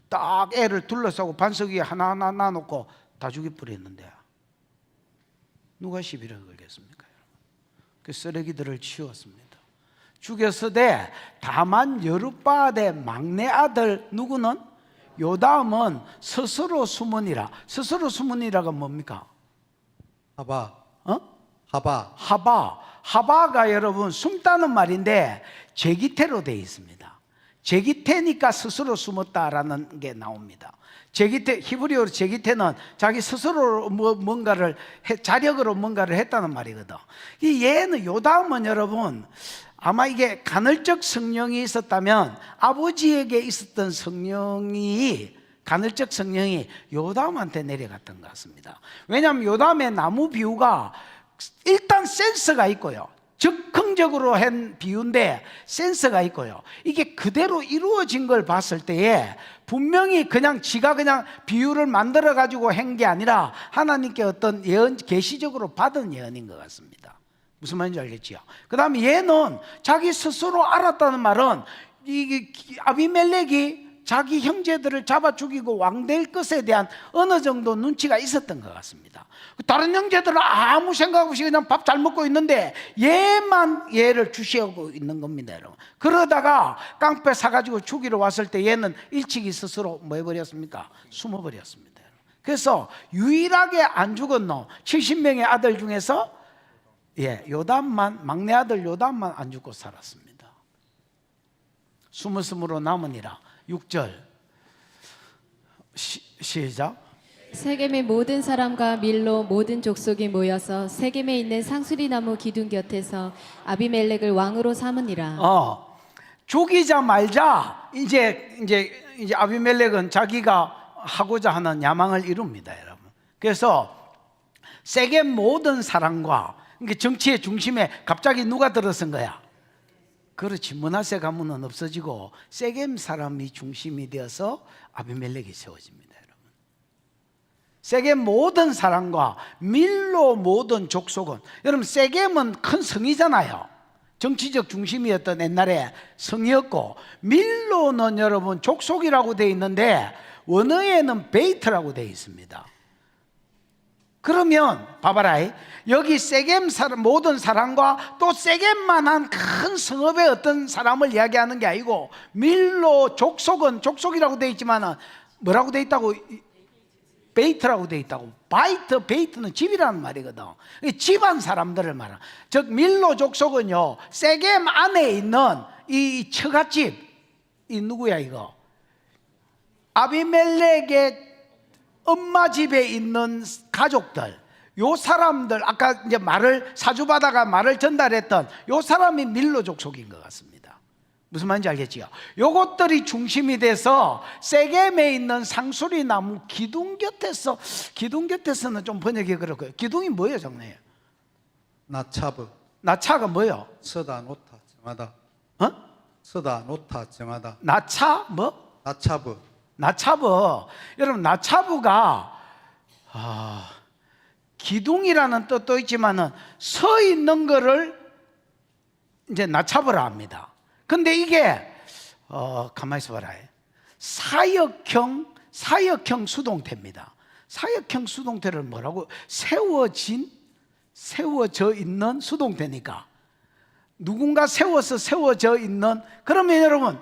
딱 애를 둘러싸고 반석 위에 하나하나 놔놓고 다 죽여버렸는데 누가 시비를 걸겠습니까? 그 쓰레기들을 치웠습니다. 죽였으되 다만 여룻바알의 막내 아들 누구는? 요담은 스스로 숨으니라. 스스로 숨으니라가 뭡니까? 하바. 어? 하바. 하바가 여러분 숨다는 말인데 제기태로 되어 있습니다. 제기태니까 스스로 숨었다라는 게 나옵니다. 제기태, 히브리어로 제기태는 자기 스스로 뭔가를 자력으로 뭔가를 했다는 말이거든. 이 얘는 요담은 여러분 아마 이게 간헐적 성령이 있었다면 아버지에게 있었던 성령이 간헐적 성령이 요담한테 내려갔던 것 같습니다. 왜냐하면 요담의 나무 비유가 일단 센스가 있고요, 즉흥적으로 한 비유인데 센스가 있고요, 이게 그대로 이루어진 걸 봤을 때에 분명히 그냥 지가 그냥 비유를 만들어 가지고 한 게 아니라 하나님께 어떤 예언, 계시적으로 받은 예언인 것 같습니다. 무슨 말인지 알겠지요? 그 다음에 얘는 자기 스스로 알았다는 말은 이게 아비멜렉이 자기 형제들을 잡아 죽이고 왕될 것에 대한 어느 정도 눈치가 있었던 것 같습니다. 다른 형제들은 아무 생각 없이 그냥 밥 잘 먹고 있는데 얘만 얘를 주시하고 있는 겁니다, 여러분. 그러다가 깡패 사가지고 죽이러 왔을 때 얘는 일찍이 스스로 뭐 해버렸습니까? 숨어버렸습니다. 그래서 유일하게 안 죽은 놈 70명의 아들 중에서 요담만, 막내 아들 요담만 안 죽고 살았습니다. 숨으로 남으니라. 6절 시작. 세겜의 모든 사람과 밀로 모든 족속이 모여서 세겜에 있는 상수리나무 기둥 곁에서 아비멜렉을 왕으로 삼으니라. 죽이자 말자 이제 아비멜렉은 자기가 하고자 하는 야망을 이룹니다, 여러분. 그래서 세겜 모든 사람과, 그러니까 정치의 중심에 갑자기 누가 들어선 거야? 그렇지, 므낫세 가문은 없어지고 세겜 사람이 중심이 되어서 아비멜렉이 세워집니다, 여러분. 세겜 모든 사람과 밀로 모든 족속은, 여러분 세겜은 큰 성이잖아요. 정치적 중심이었던 옛날에 성이었고, 밀로는 여러분 족속이라고 되어 있는데 원어에는 베이트라고 되어 있습니다. 그러면 봐봐라, 여기 세겜 사람, 모든 사람과 또 세겜만한 큰 성읍의 어떤 사람을 이야기하는 게 아니고, 밀로 족속은 족속이라고 되어 있지만 뭐라고 되어 있다고? 베이트라고 되어 있다고. 베이트는 집이라는 말이거든. 집안 사람들을 말하는. 즉 밀로 족속은요, 세겜 안에 있는 이 처갓집, 이 누구야 이거? 아비멜렉의 엄마 집에 있는 가족들, 요 사람들, 아까 이제 말을 사주받아가 말을 전달했던 요 사람이 밀로 족속인 것 같습니다. 무슨 말인지 알겠지요? 요것들이 중심이 돼서 세겜에 있는 상수리 나무 기둥 곁에서는 좀 번역이 그렇고요. 기둥이 뭐예요, 정리해요? 나차브. 나차가 뭐예요? 서다 놓다 정하다. 서다 놓다 정하다. 나차 뭐? 나차브. 나차브. 여러분 나차브가 기둥이라는 뜻도 있지만은 서 있는 거를 이제 나차브라 합니다. 근데 이게 가만히 있어 봐라. 사역형 수동태입니다. 사역형 수동태를 뭐라고? 세워져 있는 수동태니까 누군가 세워서 세워져 있는. 그러면 여러분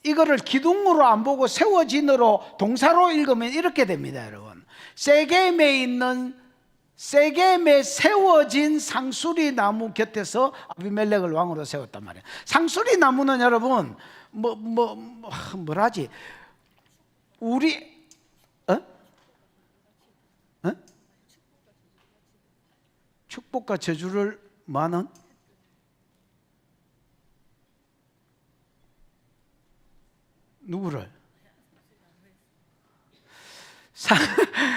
이거를 기둥으로 안 보고 세워진으로 동사로 읽으면 이렇게 됩니다, 여러분. 세겜에 세워진 상수리 나무 곁에서 아비멜렉을 왕으로 세웠단 말이에요. 상수리 나무는 여러분 뭐라지? 우리 축복과 저주를 많은 누구를?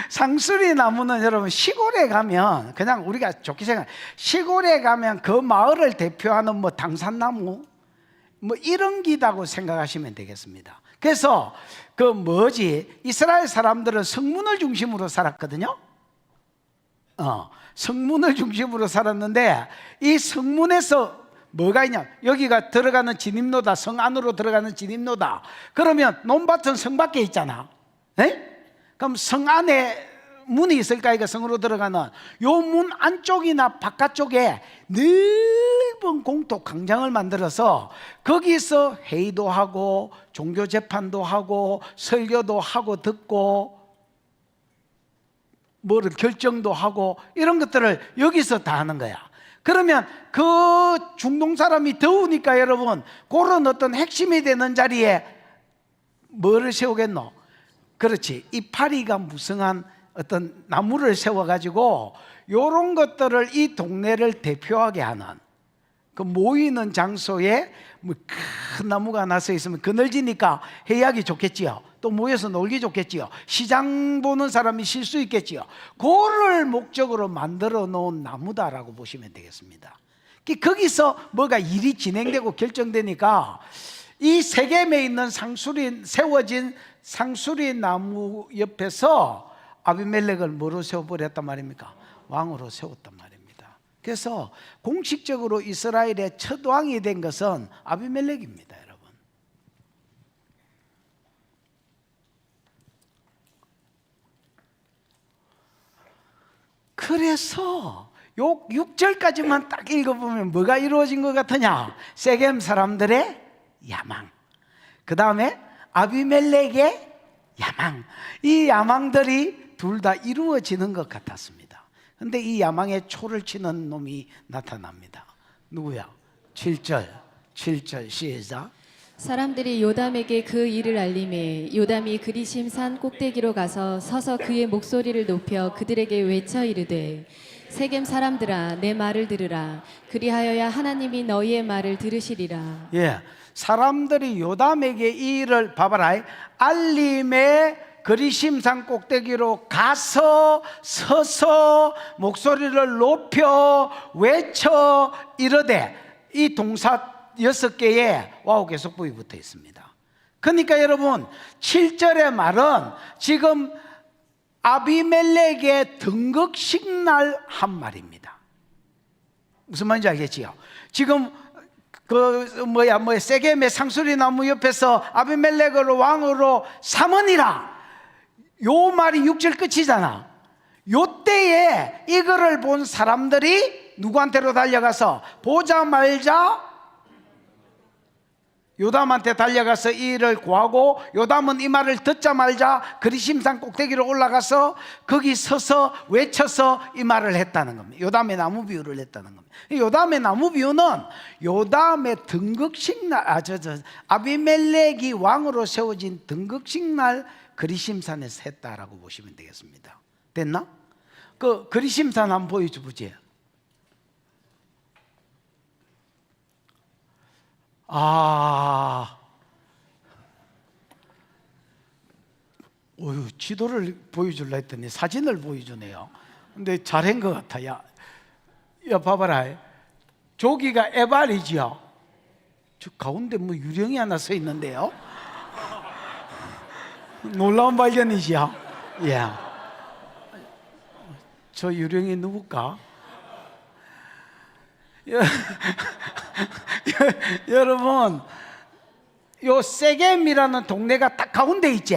상수리 나무는 여러분 시골에 가면 그냥 우리가 좋게 생각, 시골에 가면 그 마을을 대표하는 뭐 당산나무 뭐 이런 기다고 생각하시면 되겠습니다. 그래서 이스라엘 사람들은 성문을 중심으로 살았거든요. 성문을 중심으로 살았는데 이 성문에서 뭐가 있냐? 여기가 들어가는 진입로다. 성 안으로 들어가는 진입로다. 그러면 논밭은 성 밖에 있잖아. 그럼 성 안에 문이 있을까? 이거 성으로 들어가는 요 문 안쪽이나 바깥쪽에 넓은 공터 광장을 만들어서 거기서 회의도 하고 종교 재판도 하고 설교도 하고 듣고 뭐를 결정도 하고 이런 것들을 여기서 다 하는 거야. 그러면 그 중동 사람이 더우니까 여러분 그런 어떤 핵심이 되는 자리에 뭐를 세우겠노? 그렇지, 이파리가 무성한 어떤 나무를 세워가지고 요런 것들을 이 동네를 대표하게 하는 그 모이는 장소에 뭐 큰 나무가 하나 서 있으면 그늘지니까 회의하기 좋겠지요. 또 모여서 놀기 좋겠지요. 시장 보는 사람이 쉴 수 있겠지요. 그를 목적으로 만들어 놓은 나무다라고 보시면 되겠습니다. 거기서 뭐가 일이 진행되고 결정되니까 이 세겜에 있는 세워진 상수리 나무 옆에서 아비멜렉을 뭐로 세워버렸단 말입니까? 왕으로 세웠단 말입니다. 그래서 공식적으로 이스라엘의 첫 왕이 된 것은 아비멜렉입니다, 여러분. 그래서 요 6절까지만 딱 읽어보면 뭐가 이루어진 것 같으냐? 세겜 사람들의 야망, 그 다음에 아비멜렉의 야망, 이 야망들이 둘 다 이루어지는 것 같았습니다. 근데 이 야망에 초를 치는 놈이 나타납니다. 누구야? 7절 시작. 사람들이 요담에게 그 일을 알림해 요담이 그리심 산 꼭대기로 가서 서서 그의 목소리를 높여 그들에게 외쳐 이르되 세겜 사람들아 내 말을 들으라. 그리하여야 하나님이 너희의 말을 들으시리라. 예, 사람들이 요담에게 이 일을 봐봐라. 알림에 그리심산 꼭대기로 가서 서서 목소리를 높여 외쳐 이르되, 이 동사 6개에 와우 계속부이 붙어 있습니다. 그러니까 여러분 7절의 말은 지금 아비멜렉의 등극식 날 한 말입니다. 무슨 말인지 알겠지요? 지금 세겜의 상수리 나무 옆에서 아비멜렉을 왕으로 삼으니라, 요 말이 6절 끝이잖아. 요 때에 이거를 본 사람들이 누구한테로 달려가서 보자말자 요담한테 달려가서 이 일을 구하고, 요담은 이 말을 듣자말자 그리심산 꼭대기로 올라가서 거기 서서 외쳐서 이 말을 했다는 겁니다. 요담의 나무 비유를 했다는 겁니다. 요담의 나무 비유는 요담의 등극식 날, 아비멜렉이 왕으로 세워진 등극식 날 그리심산에서 했다라고 보시면 되겠습니다. 됐나? 그 그리심산 한번 보여줘 보지. 지도를 보여줄라 했더니 사진을 보여주네요. 근데 잘한 것 같아. 야 봐봐라. 저기가 에발이지요. 저 가운데 뭐 유령이 하나 서 있는데요. 놀라운 발견이지요. 예. 저 유령이 누굴까? 여러분, 요 세겜이라는 동네가 딱 가운데 있지.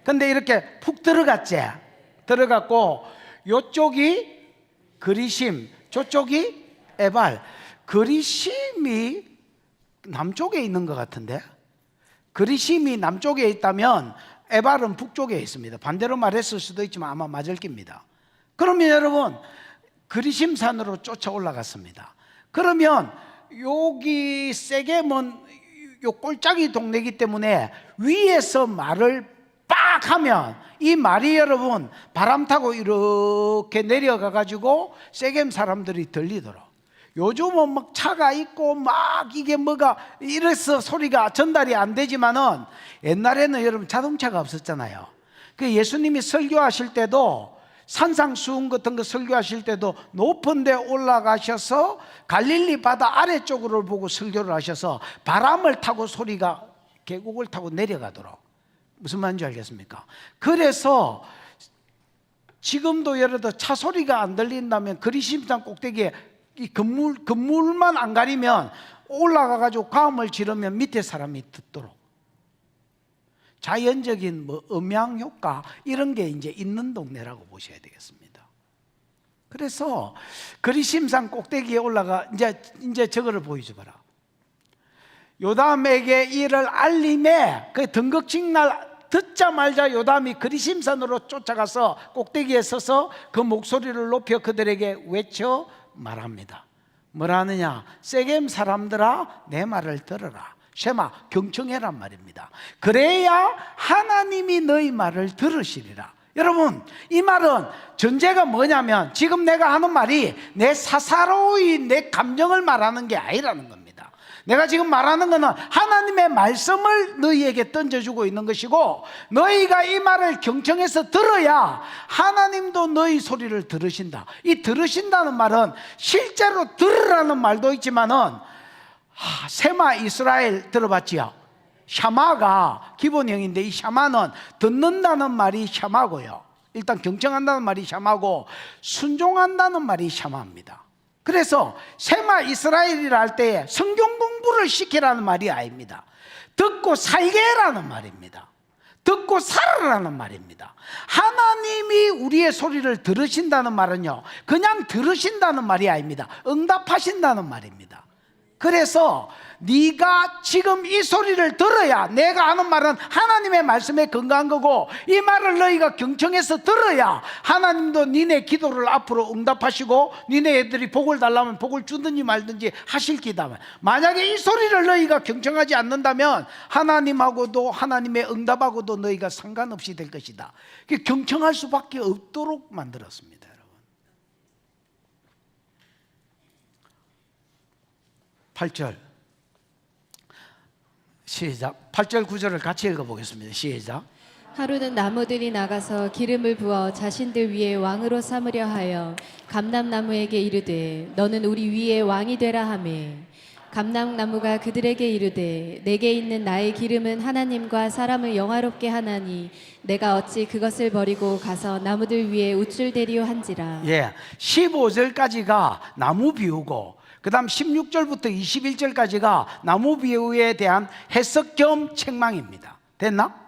근데 이렇게 푹 들어갔지. 들어갔고 요쪽이 그리심, 저쪽이 에발. 그리심이 남쪽에 있는 것 같은데, 그리심이 남쪽에 있다면 에발은 북쪽에 있습니다. 반대로 말했을 수도 있지만 아마 맞을 겁니다. 그러면 여러분 그리심산으로 쫓아 올라갔습니다. 그러면 여기 세겜은 요 꼴짝이 동네이기 때문에 위에서 말을 빡 하면 이 말이 여러분 바람 타고 이렇게 내려가 가지고 세겜 사람들이 들리도록. 요즘은 막 차가 있고 막 이게 뭐가 이래서 소리가 전달이 안 되지만은 옛날에는 여러분 자동차가 없었잖아요. 그 예수님이 설교하실 때도 산상수훈 같은 거 설교하실 때도 높은 데 올라가셔서 갈릴리 바다 아래쪽으로 보고 설교를 하셔서 바람을 타고 소리가 계곡을 타고 내려가도록. 무슨 말인지 알겠습니까? 그래서 지금도 예를 들어 차 소리가 안 들린다면 그리심산 꼭대기에 이 건물만 안 가리면 올라가 가지고 과음을 지르면 밑에 사람이 듣도록. 자연적인 뭐 음향 효과 이런 게 이제 있는 동네라고 보셔야 되겠습니다. 그래서 그리심산 꼭대기에 올라가 이제 저거를 보여줘봐라. 요담에게 이를 알림에 그 등극식 날 듣자마자 요담이 그리심산으로 쫓아가서 꼭대기에 서서 그 목소리를 높여 그들에게 외쳐 말합니다. 뭐라느냐? 세겜 사람들아 내 말을 들어라. 쉐마, 경청해란 말입니다. 그래야 하나님이 너희 말을 들으시리라. 여러분, 이 말은 전제가 뭐냐면 지금 내가 하는 말이 내 사사로이 내 감정을 말하는 게 아니라는 겁니다. 내가 지금 말하는 것은 하나님의 말씀을 너희에게 던져주고 있는 것이고, 너희가 이 말을 경청해서 들어야 하나님도 너희 소리를 들으신다. 이 들으신다는 말은 실제로 들으라는 말도 있지만은 세마 이스라엘 들어봤지요? 샤마가 기본형인데 이 샤마는 듣는다는 말이 샤마고요, 일단 경청한다는 말이 샤마고 순종한다는 말이 샤마입니다. 그래서 세마 이스라엘이라 할 때에 성경 공부를 시키라는 말이 아닙니다. 듣고 살게 해라는 말입니다. 듣고 살아라는 말입니다. 하나님이 우리의 소리를 들으신다는 말은요, 그냥 들으신다는 말이 아닙니다. 응답하신다는 말입니다. 그래서 네가 지금 이 소리를 들어야, 내가 하는 말은 하나님의 말씀에 근거한 거고, 이 말을 너희가 경청해서 들어야 하나님도 니네 기도를 앞으로 응답하시고 니네 애들이 복을 달라면 복을 주든지 말든지 하실 기다. 만약에 이 소리를 너희가 경청하지 않는다면 하나님하고도 하나님의 응답하고도 너희가 상관없이 될 것이다. 경청할 수밖에 없도록 만들었습니다. 8절 시작. 8절 9절을 같이 읽어보겠습니다. 시작. 하루는 나무들이 나가서 기름을 부어 자신들 위에 왕으로 삼으려 하여 감람나무에게 이르되 너는 우리 위에 왕이 되라 하매, 감람나무가 그들에게 이르되 내게 있는 나의 기름은 하나님과 사람을 영화롭게 하나니 내가 어찌 그것을 버리고 가서 나무들 위에 우쭐대리오 한지라. 15절까지가 나무 비유고, 그 다음 16절부터 21절까지가 나무 비유에 대한 해석 겸 책망입니다. 됐나?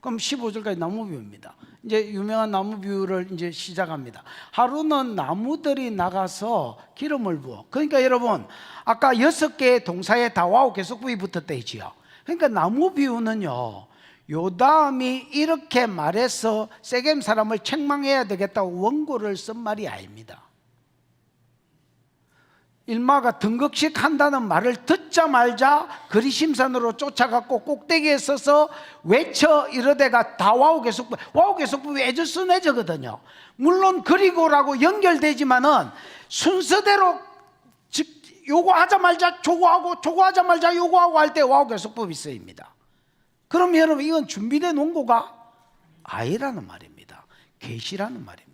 그럼 15절까지 나무 비유입니다. 이제 유명한 나무 비유를 이제 시작합니다. 하루는 나무들이 나가서 기름을 부어. 그러니까 여러분, 아까 6개의 동사에 다 와우 계속부이 붙었다 했지요. 그러니까 나무 비유는요, 요담이 이렇게 말해서 세겜 사람을 책망해야 되겠다고 원고를 쓴 말이 아닙니다. 일마가 등극식 한다는 말을 듣자마자 그리심산으로 쫓아갔고 꼭대기에 서서 외쳐 이르되가 다 와우 계속부 에즈스네저거든요. 물론 그리고라고 연결되지만은 순서대로 요거하자 말자 저거하고 저거하자 말자 요거하고 할 때 와우 계속법이 쓰입니다. 그럼 여러분, 이건 준비된 원고가 아니라는 말입니다. 계시라는 말입니다.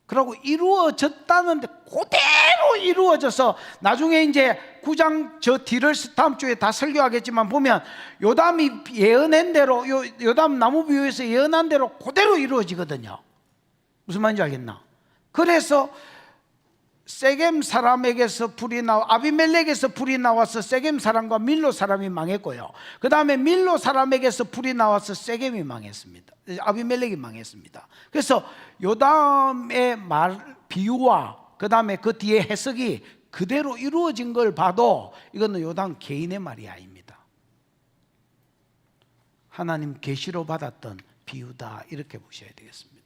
그리고 이루어졌다는데 그대로 이루어져서 나중에 이제 9장 저 뒤를 다음 주에 다 설교하겠지만 보면 요담이 예언한 대로, 요담 나무 비유에서 예언한 대로 그대로 이루어지거든요. 무슨 말인지 알겠나? 그래서 세겜 사람에게서 불이 아비멜렉에서 불이 나와서 세겜 사람과 밀로 사람이 망했고요, 그 다음에 밀로 사람에게서 불이 나와서 세겜이 망했습니다. 아비멜렉이 망했습니다. 그래서 요담의 말 비유와 그 다음에 그 뒤에 해석이 그대로 이루어진 걸 봐도 이거는 요담 개인의 말이 아닙니다. 하나님 계시로 받았던 비유다, 이렇게 보셔야 되겠습니다.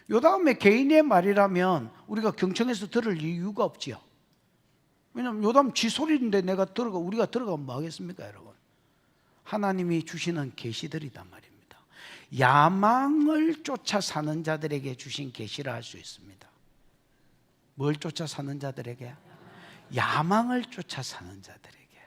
요담의 개인의 말이라면 우리가 경청해서 들을 이유가 없지요. 왜냐하면 요담 지 소리인데 우리가 들어가면 뭐 하겠습니까, 여러분? 하나님이 주시는 계시들이단 말입니다. 야망을 쫓아 사는 자들에게 주신 계시라 할 수 있습니다. 뭘 쫓아 사는 자들에게? 야망을 쫓아 사는 자들에게.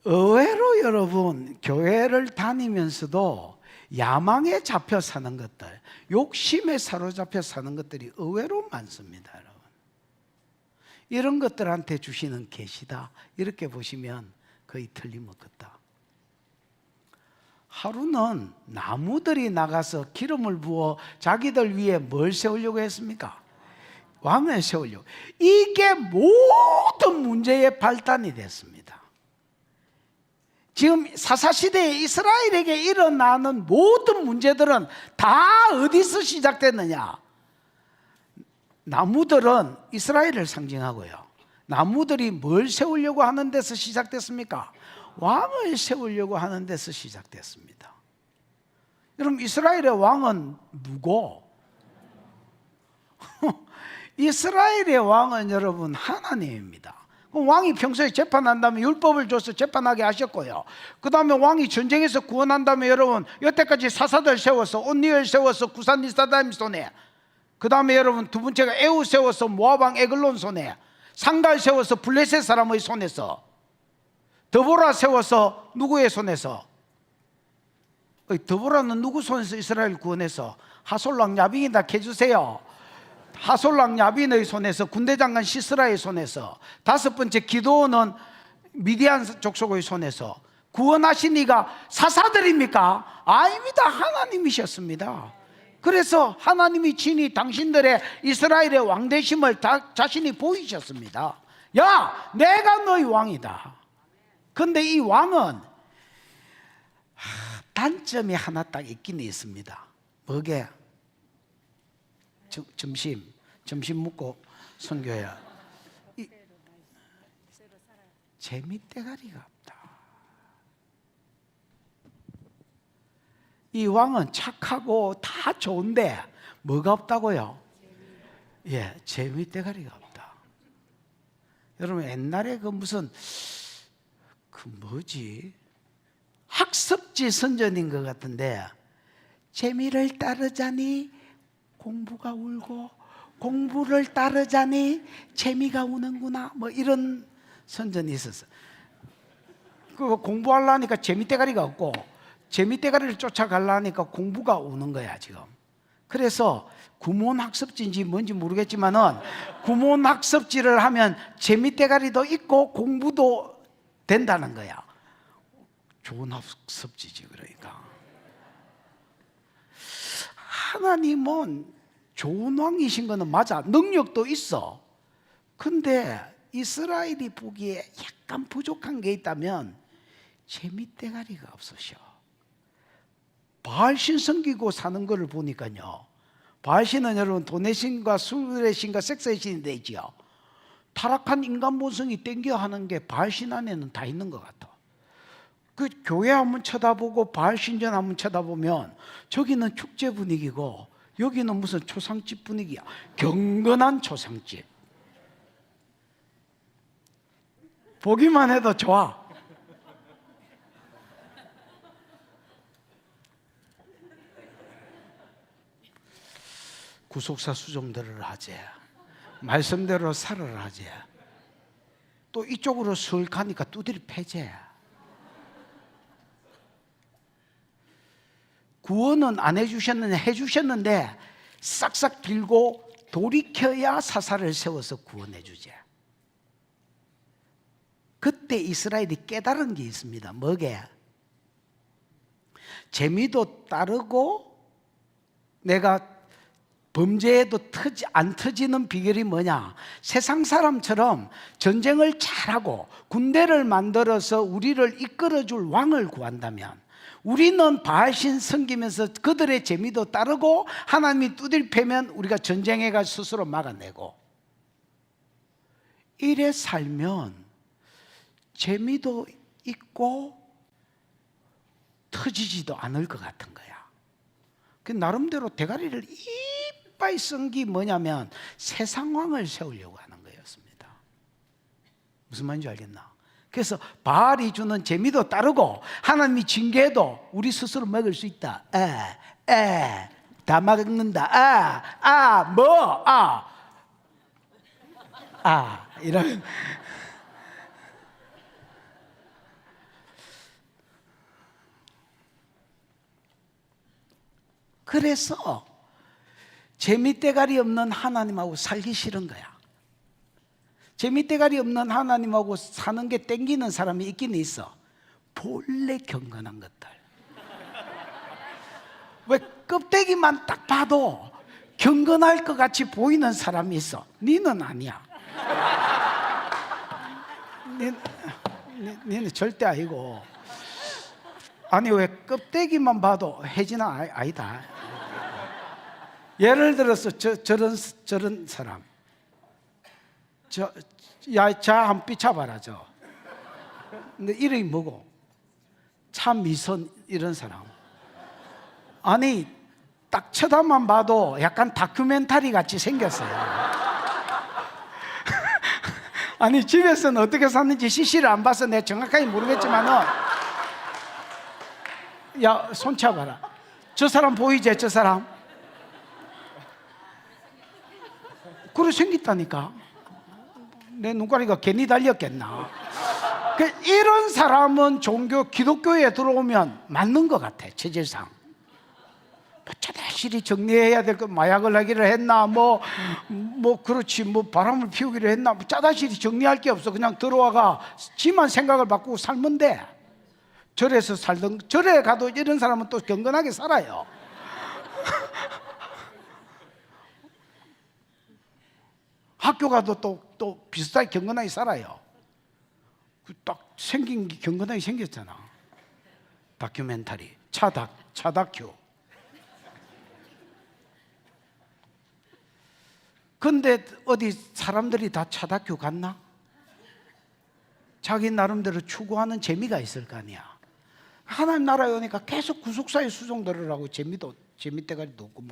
의외로 여러분, 교회를 다니면서도 야망에 잡혀 사는 것들, 욕심에 사로잡혀 사는 것들이 의외로 많습니다, 여러분. 이런 것들한테 주시는 계시다, 이렇게 보시면 거의 틀림없겠다. 하루는 나무들이 나가서 기름을 부어 자기들 위에 뭘 세우려고 했습니까? 왕을 세우려고. 이게 모든 문제의 발단이 됐습니다. 지금 사사시대에 이스라엘에게 일어나는 모든 문제들은 다 어디서 시작됐느냐? 나무들은 이스라엘을 상징하고요, 나무들이 뭘 세우려고 하는 데서 시작됐습니까? 왕을 세우려고 하는 데서 시작됐습니다. 여러분, 이스라엘의 왕은 누구? 이스라엘의 왕은 여러분 하나님입니다. 그럼 왕이 평소에 재판한다면 율법을 줘서 재판하게 하셨고요, 그 다음에 왕이 전쟁에서 구원한 다음에 여러분 여태까지 사사들 세워서 온니엘 세워서 구산 리사다임 손에, 그 다음에 여러분 두 번째가 에우 세워서 모압왕 에글론 손에, 상갈 세워서 블레셋 사람의 손에서, 드보라 세워서 누구의 손에서? 드보라는 누구 손에서 이스라엘 구원해서? 하솔랑 야빈이다 해주세요. 하솔랑 야빈의 손에서, 군대장관 시스라의 손에서. 다섯 번째 기도원은 미디안 족속의 손에서. 구원하신 이가 사사들입니까? 아닙니다. 하나님이셨습니다. 그래서 하나님이 친히 당신들의 이스라엘의 왕되심을 자신이 보이셨습니다. 야, 내가 너희 왕이다. 근데 이 왕은 단점이 하나 딱 있긴 있습니다. 뭐게? 점심 먹고 선교야. 재미대가리가 없다. 이 왕은 착하고 다 좋은데 뭐가 없다고요? 예, 재미대가리가 없다. 여러분, 옛날에 그 무슨 그 뭐지? 학습지 선전인 것 같은데, 재미를 따르자니 공부가 울고 공부를 따르자니 재미가 우는구나, 뭐 이런 선전이 있었어. 그 공부하려니까 재미대가리가 없고 재미대가리를 쫓아가려니까 공부가 우는 거야 지금. 그래서 구몬학습지인지 뭔지 모르겠지만은 구몬학습지를 하면 재미대가리도 있고 공부도 된다는 거야. 좋은 학습지지. 그러니까 하나님은 좋은 왕이신 거는 맞아, 능력도 있어. 근데 이스라엘이 보기에 약간 부족한 게 있다면 재미대가리가 없으셔. 바알신 섬기고 사는 거를 보니까요, 바알신은 여러분 돈의 신과 술의 신과 섹스의 신이 되지요. 타락한 인간 본성이 땡겨 하는 게 바알신 안에는 다 있는 것 같아. 그 교회 한번 쳐다보고 바알신전 한번 쳐다보면 저기는 축제 분위기고 여기는 무슨 초상집 분위기야. 경건한 초상집. 보기만 해도 좋아. 구속사 수종들을 하지, 말씀대로 살아라 하지. 또 이쪽으로 슥 가니까 두드리 패지. 구원은 안 해주셨는데 해주셨는데 싹싹 들고 돌이켜야 사사를 세워서 구원해 주지. 그때 이스라엘이 깨달은 게 있습니다. 뭐게? 재미도 따르고 내가 범죄에도 안 터지는 비결이 뭐냐? 세상 사람처럼 전쟁을 잘하고 군대를 만들어서 우리를 이끌어줄 왕을 구한다면, 우리는 바알신 섬기면서 그들의 재미도 따르고 하나님이 두들 패면 우리가 전쟁에 가 스스로 막아내고, 이래 살면 재미도 있고 터지지도 않을 것 같은 거야. 그 나름대로 대가리를 이빨 쓴 게 뭐냐면 세상 왕을 세우려고 하는 거였습니다. 무슨 말인지 알겠나? 그래서 바알이 주는 재미도 따르고 하나님이 징계해도 우리 스스로 먹을 수 있다. 다 먹는다. 이런. 그래서 재미대가리 없는 하나님하고 살기 싫은 거야. 재미대가리 없는 하나님하고 사는 게 땡기는 사람이 있긴 있어. 본래 경건한 것들. 왜 껍데기만 딱 봐도 경건할 것 같이 보이는 사람이 있어. 니는 아니야. 니는 절대 아니고. 아니 왜 껍데기만 봐도 혜진아 아니다. 예를 들어서 저런 사람, 자 한 삐쳐봐라 저. 근데 이름이 뭐고? 차미선 이런 사람. 아니 딱 쳐다만 봐도 약간 다큐멘터리 같이 생겼어요. 아니 집에서는 어떻게 샀는지 CC를 안 봐서 내가 정확하게 모르겠지만은, 야 손 쳐봐라. 저 사람 보이지? 저 사람 그래 생겼다니까. 내 눈가리가 괜히 달렸겠나. 이런 사람은 기독교에 들어오면 맞는 것 같아. 체질상 차대실이 정리해야 될 거, 마약을 하기를 했나, 그렇지, 바람을 피우기를 했나, 짜다실이 정리할 게 없어. 그냥 들어와가 지만 생각을 바꾸고 살면 돼. 절에서 살던, 절에 가도 이런 사람은 또 경건하게 살아요. 학교 가도 또 비슷하게 경건하게 살아요. 딱 생긴 게 경건하게 생겼잖아. 다큐멘터리, 차다큐. 근데 어디 사람들이 다 차다큐 갔나? 자기 나름대로 추구하는 재미가 있을 거 아니야. 하나님 나라에 오니까 계속 구속사에 수종들으라고 재미때가리도 없고,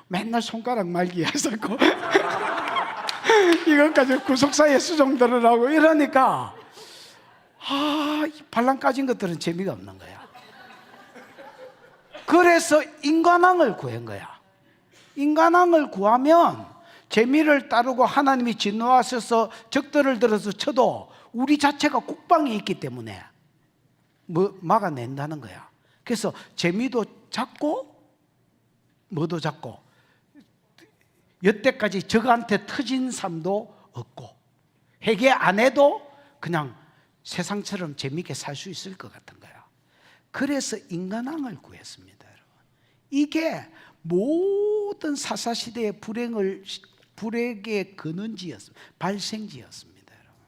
맨날 손가락 말기 했었고 이것까지 구속사에 수종들으라고 이러니까 발랑 까진 것들은 재미가 없는 거야. 그래서 인간왕을 구한 거야. 인간왕을 구하면 재미를 따르고 하나님이 진노하셔서 적들을 들어서 쳐도 우리 자체가 국방이 있기 때문에 막아낸다는 거야. 그래서 재미도 잡고 뭐도 잡고 여태까지 적한테 터진 삶도 없고 회개 안 해도 그냥 세상처럼 재미있게 살 수 있을 것 같은 거야. 그래서 인간왕을 구했습니다, 여러분. 이게 모든 사사시대의 불행의 근원지였습니다. 발생지였습니다, 여러분.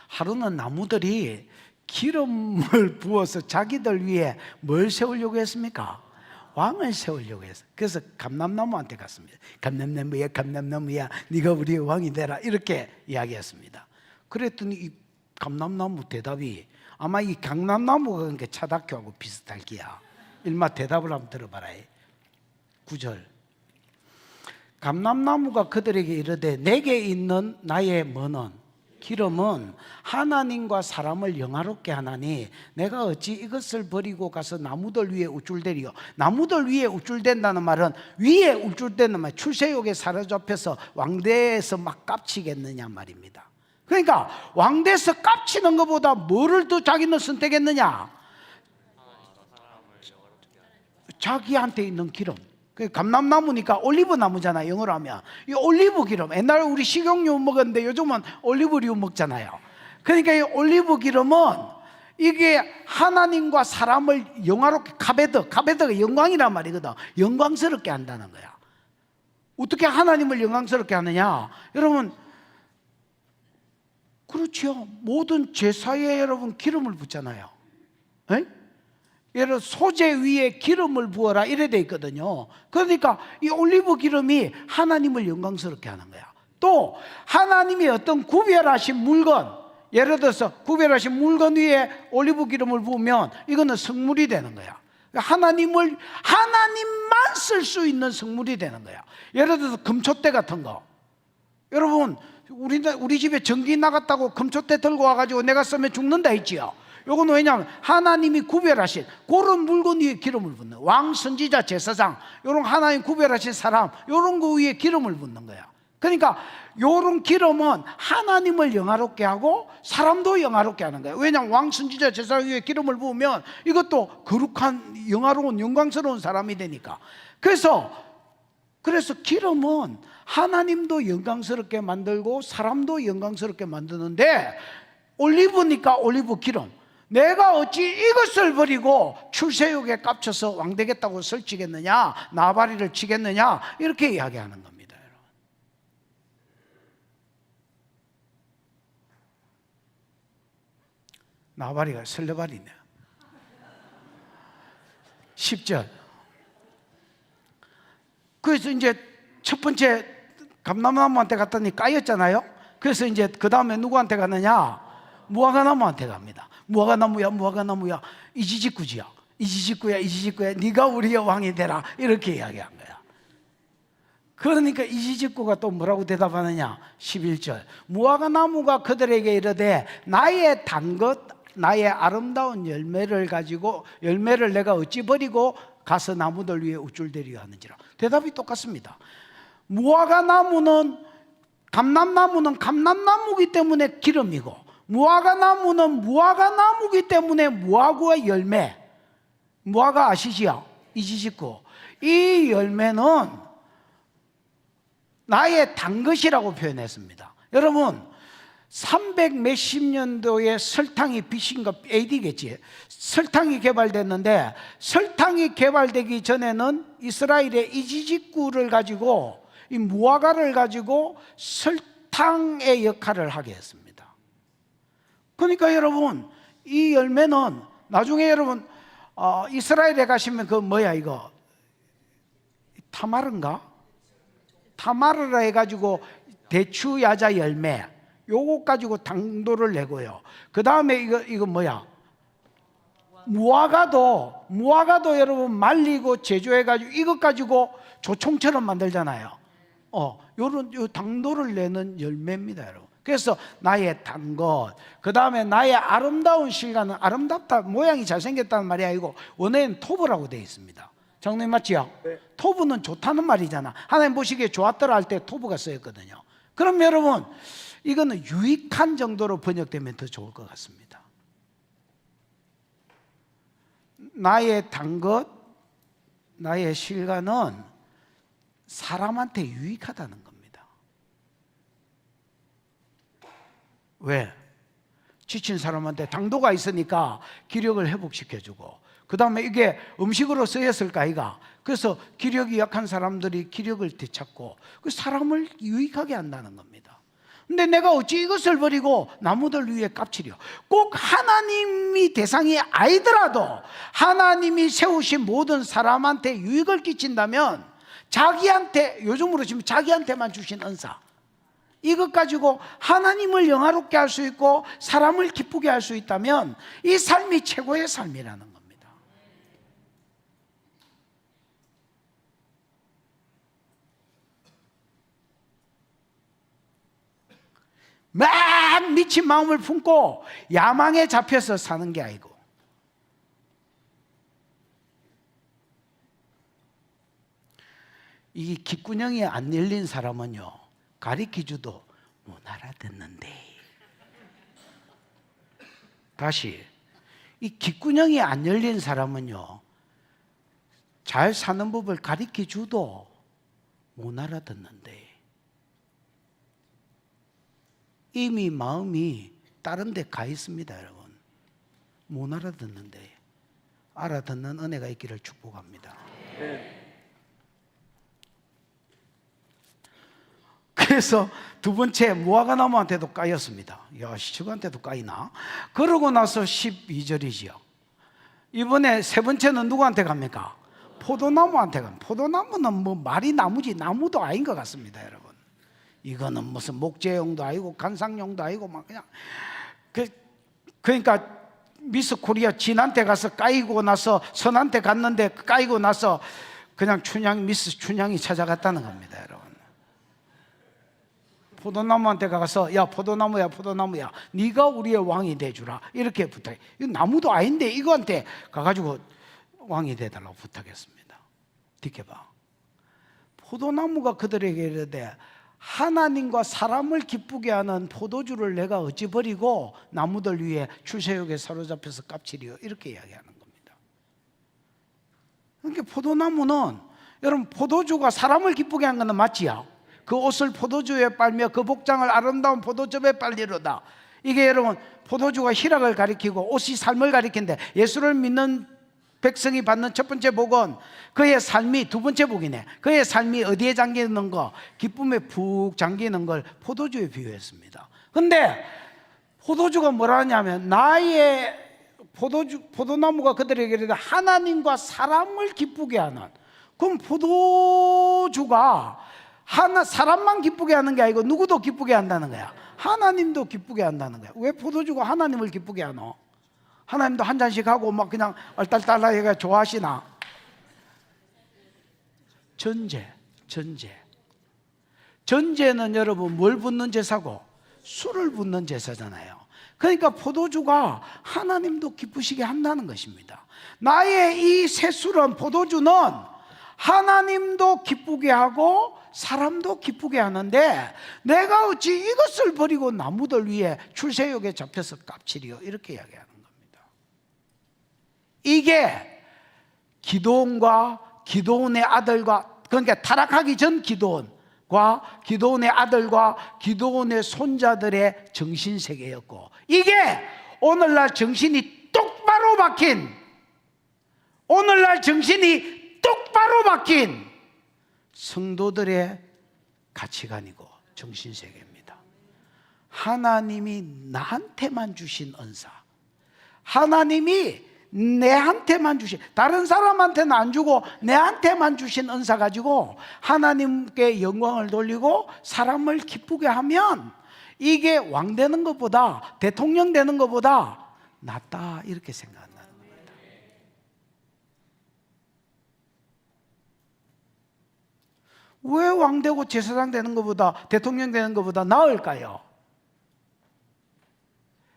하루는 나무들이 기름을 부어서 자기들 위해 뭘 세우려고 했습니까? 왕을 세우려고 했어요. 그래서 감람나무한테 갔습니다. 감람나무야 네가 우리의 왕이 되라, 이렇게 이야기했습니다. 그랬더니 이 감람나무 대답이, 아마 이 감람나무가 그러니까 차다큐하고 비슷할 기야. 일마 대답을 한번 들어봐라. 9절. 감람나무가 그들에게 이르되 내게 있는 나의 머는 기름은 하나님과 사람을 영화롭게 하나니 내가 어찌 이것을 버리고 가서 나무들 위에 우쭐대리요. 나무들 위에 우쭐댄다는 말은, 위에 우쭐대는 말, 출세욕에 사로잡혀서 왕대에서 막 깝치겠느냐 말입니다. 그러니까 왕대에서 깝치는 것보다 뭐를 더 자기는 선택했느냐? 자기한테 있는 기름. 감람나무니까 올리브 나무잖아요, 영어로 하면. 이 올리브 기름, 옛날에 우리 식용유 먹었는데 요즘은 올리브유 먹잖아요. 그러니까 이 올리브 기름은 이게 하나님과 사람을 영화롭게, 카베드가 영광이란 말이거든. 영광스럽게 한다는 거야. 어떻게 하나님을 영광스럽게 하느냐? 여러분, 그렇죠. 모든 제사에 여러분 기름을 붓잖아요. 에? 예를 들어 소재 위에 기름을 부어라 이래 돼 있거든요. 그러니까 이 올리브 기름이 하나님을 영광스럽게 하는 거야. 또 하나님이 어떤 구별하신 물건, 예를 들어서 구별하신 물건 위에 올리브 기름을 부으면 이거는 성물이 되는 거야. 하나님만 쓸 수 있는 성물이 되는 거야. 예를 들어서 금촛대 같은 거. 여러분, 우리 집에 전기 나갔다고 금촛대 들고 와가지고 내가 쓰면 죽는다 했지요. 요건 왜냐하면 하나님이 구별하신 그런 물건 위에 기름을 붓는, 왕, 선지자, 제사장, 요런 하나님 구별하신 사람, 요런 거 위에 기름을 붓는 거야. 그러니까 요런 기름은 하나님을 영화롭게 하고 사람도 영화롭게 하는 거야. 왜냐하면 왕, 선지자, 제사장 위에 기름을 부으면 이것도 거룩한, 영화로운, 영광스러운 사람이 되니까. 그래서 기름은 하나님도 영광스럽게 만들고 사람도 영광스럽게 만드는데, 올리브니까 올리브 기름, 내가 어찌 이것을 버리고 출세욕에 깝쳐서 왕 되겠다고 설치겠느냐, 나발이를 치겠느냐, 이렇게 이야기하는 겁니다, 여러분. 나발이가 설레발이네. 10절. 그래서 이제 첫 번째 감람나무한테 갔더니 까였잖아요. 그래서 이제 그 다음에 누구한테 가느냐? 무화과나무한테 갑니다. 무화과나무야, 무화과나무야, 이지직구지야, 이지직구야, 이지직구야, 네가 우리의 왕이 되라, 이렇게 이야기한 거야. 그러니까 이지직구가 또 뭐라고 대답하느냐? 11절. 무화과나무가 그들에게 이르되 나의 단 것, 나의 아름다운 열매를 가지고 열매를 내가 어찌 버리고 가서 나무들 위에 우쭐대리려 하는지라. 대답이 똑같습니다. 무화과나무는 감람나무는 감람나무기 때문에 기름이고, 무화과나무는 무화과나무기 때문에 무화과의 열매, 무화과 아시지요? 이지직구. 이 열매는 나의 단 것이라고 표현했습니다. 여러분, 300 몇십 년도에 설탕이 BC인가 AD겠지. 설탕이 개발됐는데, 설탕이 개발되기 전에는 이스라엘의 이지직구를 가지고, 이 무화과를 가지고 설탕의 역할을 하게 했습니다. 그러니까 여러분, 이 열매는 나중에 여러분 이스라엘에 가시면 그 뭐야 이거 타마르인가? 타마르라 해가지고 대추 야자 열매, 요거 가지고 당도를 내고요. 그 다음에 이거 뭐야? 무화과도 여러분 말리고 제조해가지고 이것 가지고 조총처럼 만들잖아요. 요런 요 당도를 내는 열매입니다, 여러분. 그래서 나의 단 것, 그 다음에 나의 아름다운 실과는, 아름답다, 모양이 잘생겼다는 말이 아니고 원어에는 토브라고 되어 있습니다. 장로님 맞지요? 네. 토브는 좋다는 말이잖아. 하나님 보시기에 좋았더라 할 때 토브가 쓰였거든요. 그럼 여러분, 이거는 유익한 정도로 번역되면 더 좋을 것 같습니다. 나의 단 것, 나의 실과는 사람한테 유익하다는 겁니다. 왜? 지친 사람한테 당도가 있으니까 기력을 회복시켜주고, 그 다음에 이게 음식으로 쓰였을까 아이가? 그래서 기력이 약한 사람들이 기력을 되찾고 그 사람을 유익하게 한다는 겁니다. 근데 내가 어찌 이것을 버리고 나무들 위에 깝치려? 꼭 하나님이 대상이 아니더라도 하나님이 세우신 모든 사람한테 유익을 끼친다면, 자기한테, 요즘으로 치면 자기한테만 주신 은사, 이것 가지고 하나님을 영화롭게 할 수 있고 사람을 기쁘게 할 수 있다면 이 삶이 최고의 삶이라는 겁니다. 막 미친 마음을 품고 야망에 잡혀서 사는 게 아니고, 이 귓구녕이 안 열린 사람은요, 가리키주도 못 알아듣는데. 다시, 이 귓구녕이 안 열린 사람은요, 잘 사는 법을 가리키주도 못 알아듣는데. 이미 마음이 다른 데 가 있습니다, 여러분. 못 알아듣는데 알아듣는 은혜가 있기를 축복합니다. 그래서 두 번째 무화과나무한테도 까였습니다. 야, 저한테도 까이나? 그러고 나서 12절이지요. 이번에 세 번째는 누구한테 갑니까? 포도나무한테 갑니다. 포도나무는 뭐 말이 나무지 나무도 아닌 것 같습니다, 여러분. 이거는 무슨 목재용도 아니고 관상용도 아니고 막 그냥 그러니까 미스 코리아 진한테 가서 까이고 나서 선한테 갔는데 까이고 나서 그냥 미스 춘향이 찾아갔다는 겁니다, 여러분. 포도나무한테 가서 야 포도나무야 포도나무야 네가 우리의 왕이 돼주라 이렇게 부탁해. 이거 나무도 아닌데 이거한테 가가지고 왕이 돼달라고 부탁했습니다. 뒷게봐. 포도나무가 그들에게 이르되 하나님과 사람을 기쁘게 하는 포도주를 내가 어찌 버리고 나무들 위에 출세욕에 사로잡혀서 깝치리요, 이렇게 이야기하는 겁니다. 그러니까 포도나무는 여러분, 포도주가 사람을 기쁘게 한 것은 맞지요. 그 옷을 포도주에 빨며 그 복장을 아름다운 포도즙에 빨리로다. 이게 여러분 포도주가 희락을 가리키고 옷이 삶을 가리킨데, 예수를 믿는 백성이 받는 첫 번째 복은 그의 삶이, 두 번째 복이네, 그의 삶이 어디에 잠기는 거? 기쁨에 푹 잠기는 걸 포도주에 비유했습니다. 근데 포도주가 뭐라 하냐면 나의 포도나무가 그들에게 이르되 하나님과 사람을 기쁘게 하는. 그럼 포도주가 사람만 기쁘게 하는 게 아니고 누구도 기쁘게 한다는 거야. 하나님도 기쁘게 한다는 거야. 왜 포도주가 하나님을 기쁘게 하노? 하나님도 한 잔씩 하고 막 그냥 얼딸딸하게 좋아하시나? 전제는 여러분 뭘 붓는 제사고? 술을 붓는 제사잖아요. 그러니까 포도주가 하나님도 기쁘시게 한다는 것입니다. 나의 이 새술은, 포도주는 하나님도 기쁘게 하고 사람도 기쁘게 하는데 내가 어찌 이것을 버리고 나무들 위에 출세욕에 잡혀서 깝치리요? 이렇게 이야기하는 겁니다. 이게 기드온의 아들과, 그러니까 타락하기 전 기드온과 기드온의 아들과 기드온의 손자들의 정신세계였고, 이게 오늘날 정신이 똑바로 박힌, 성도들의 가치관이고 정신세계입니다. 하나님이 나한테만 주신 은사, 하나님이 내한테만 주신, 다른 사람한테는 안 주고 내한테만 주신 은사 가지고 하나님께 영광을 돌리고 사람을 기쁘게 하면 이게 왕 되는 것보다, 대통령 되는 것보다 낫다, 이렇게 생각한다는 겁니다. 왜 왕 되고 제사장 되는 것보다, 대통령 되는 것보다 나을까요?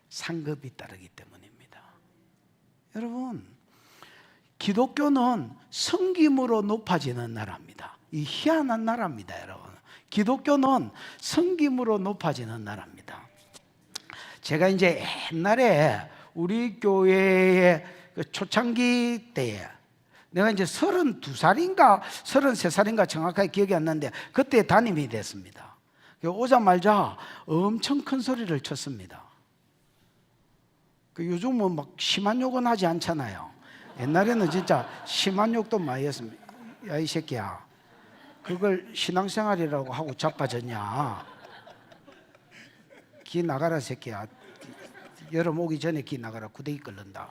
상급이 따르기 때문입니다. 여러분, 기독교는 섬김으로 높아지는 나라입니다. 이 희한한 나라입니다, 여러분. 기독교는 섬김으로 높아지는 나라입니다. 제가 이제 옛날에 우리 교회의 그 초창기 때에 내가 이제 32살인가 33살인가 정확하게 기억이 안 나는데 그때 담임이 됐습니다. 오자마자 엄청 큰 소리를 쳤습니다. 요즘은 막 심한 욕은 하지 않잖아요. 옛날에는 진짜 심한 욕도 많이 했습니다. 야, 이 새끼야, 그걸 신앙생활이라고 하고 자빠졌냐? 기 나가라 새끼야. 여름 오기 전에 기 나가라. 구데기 끓는다.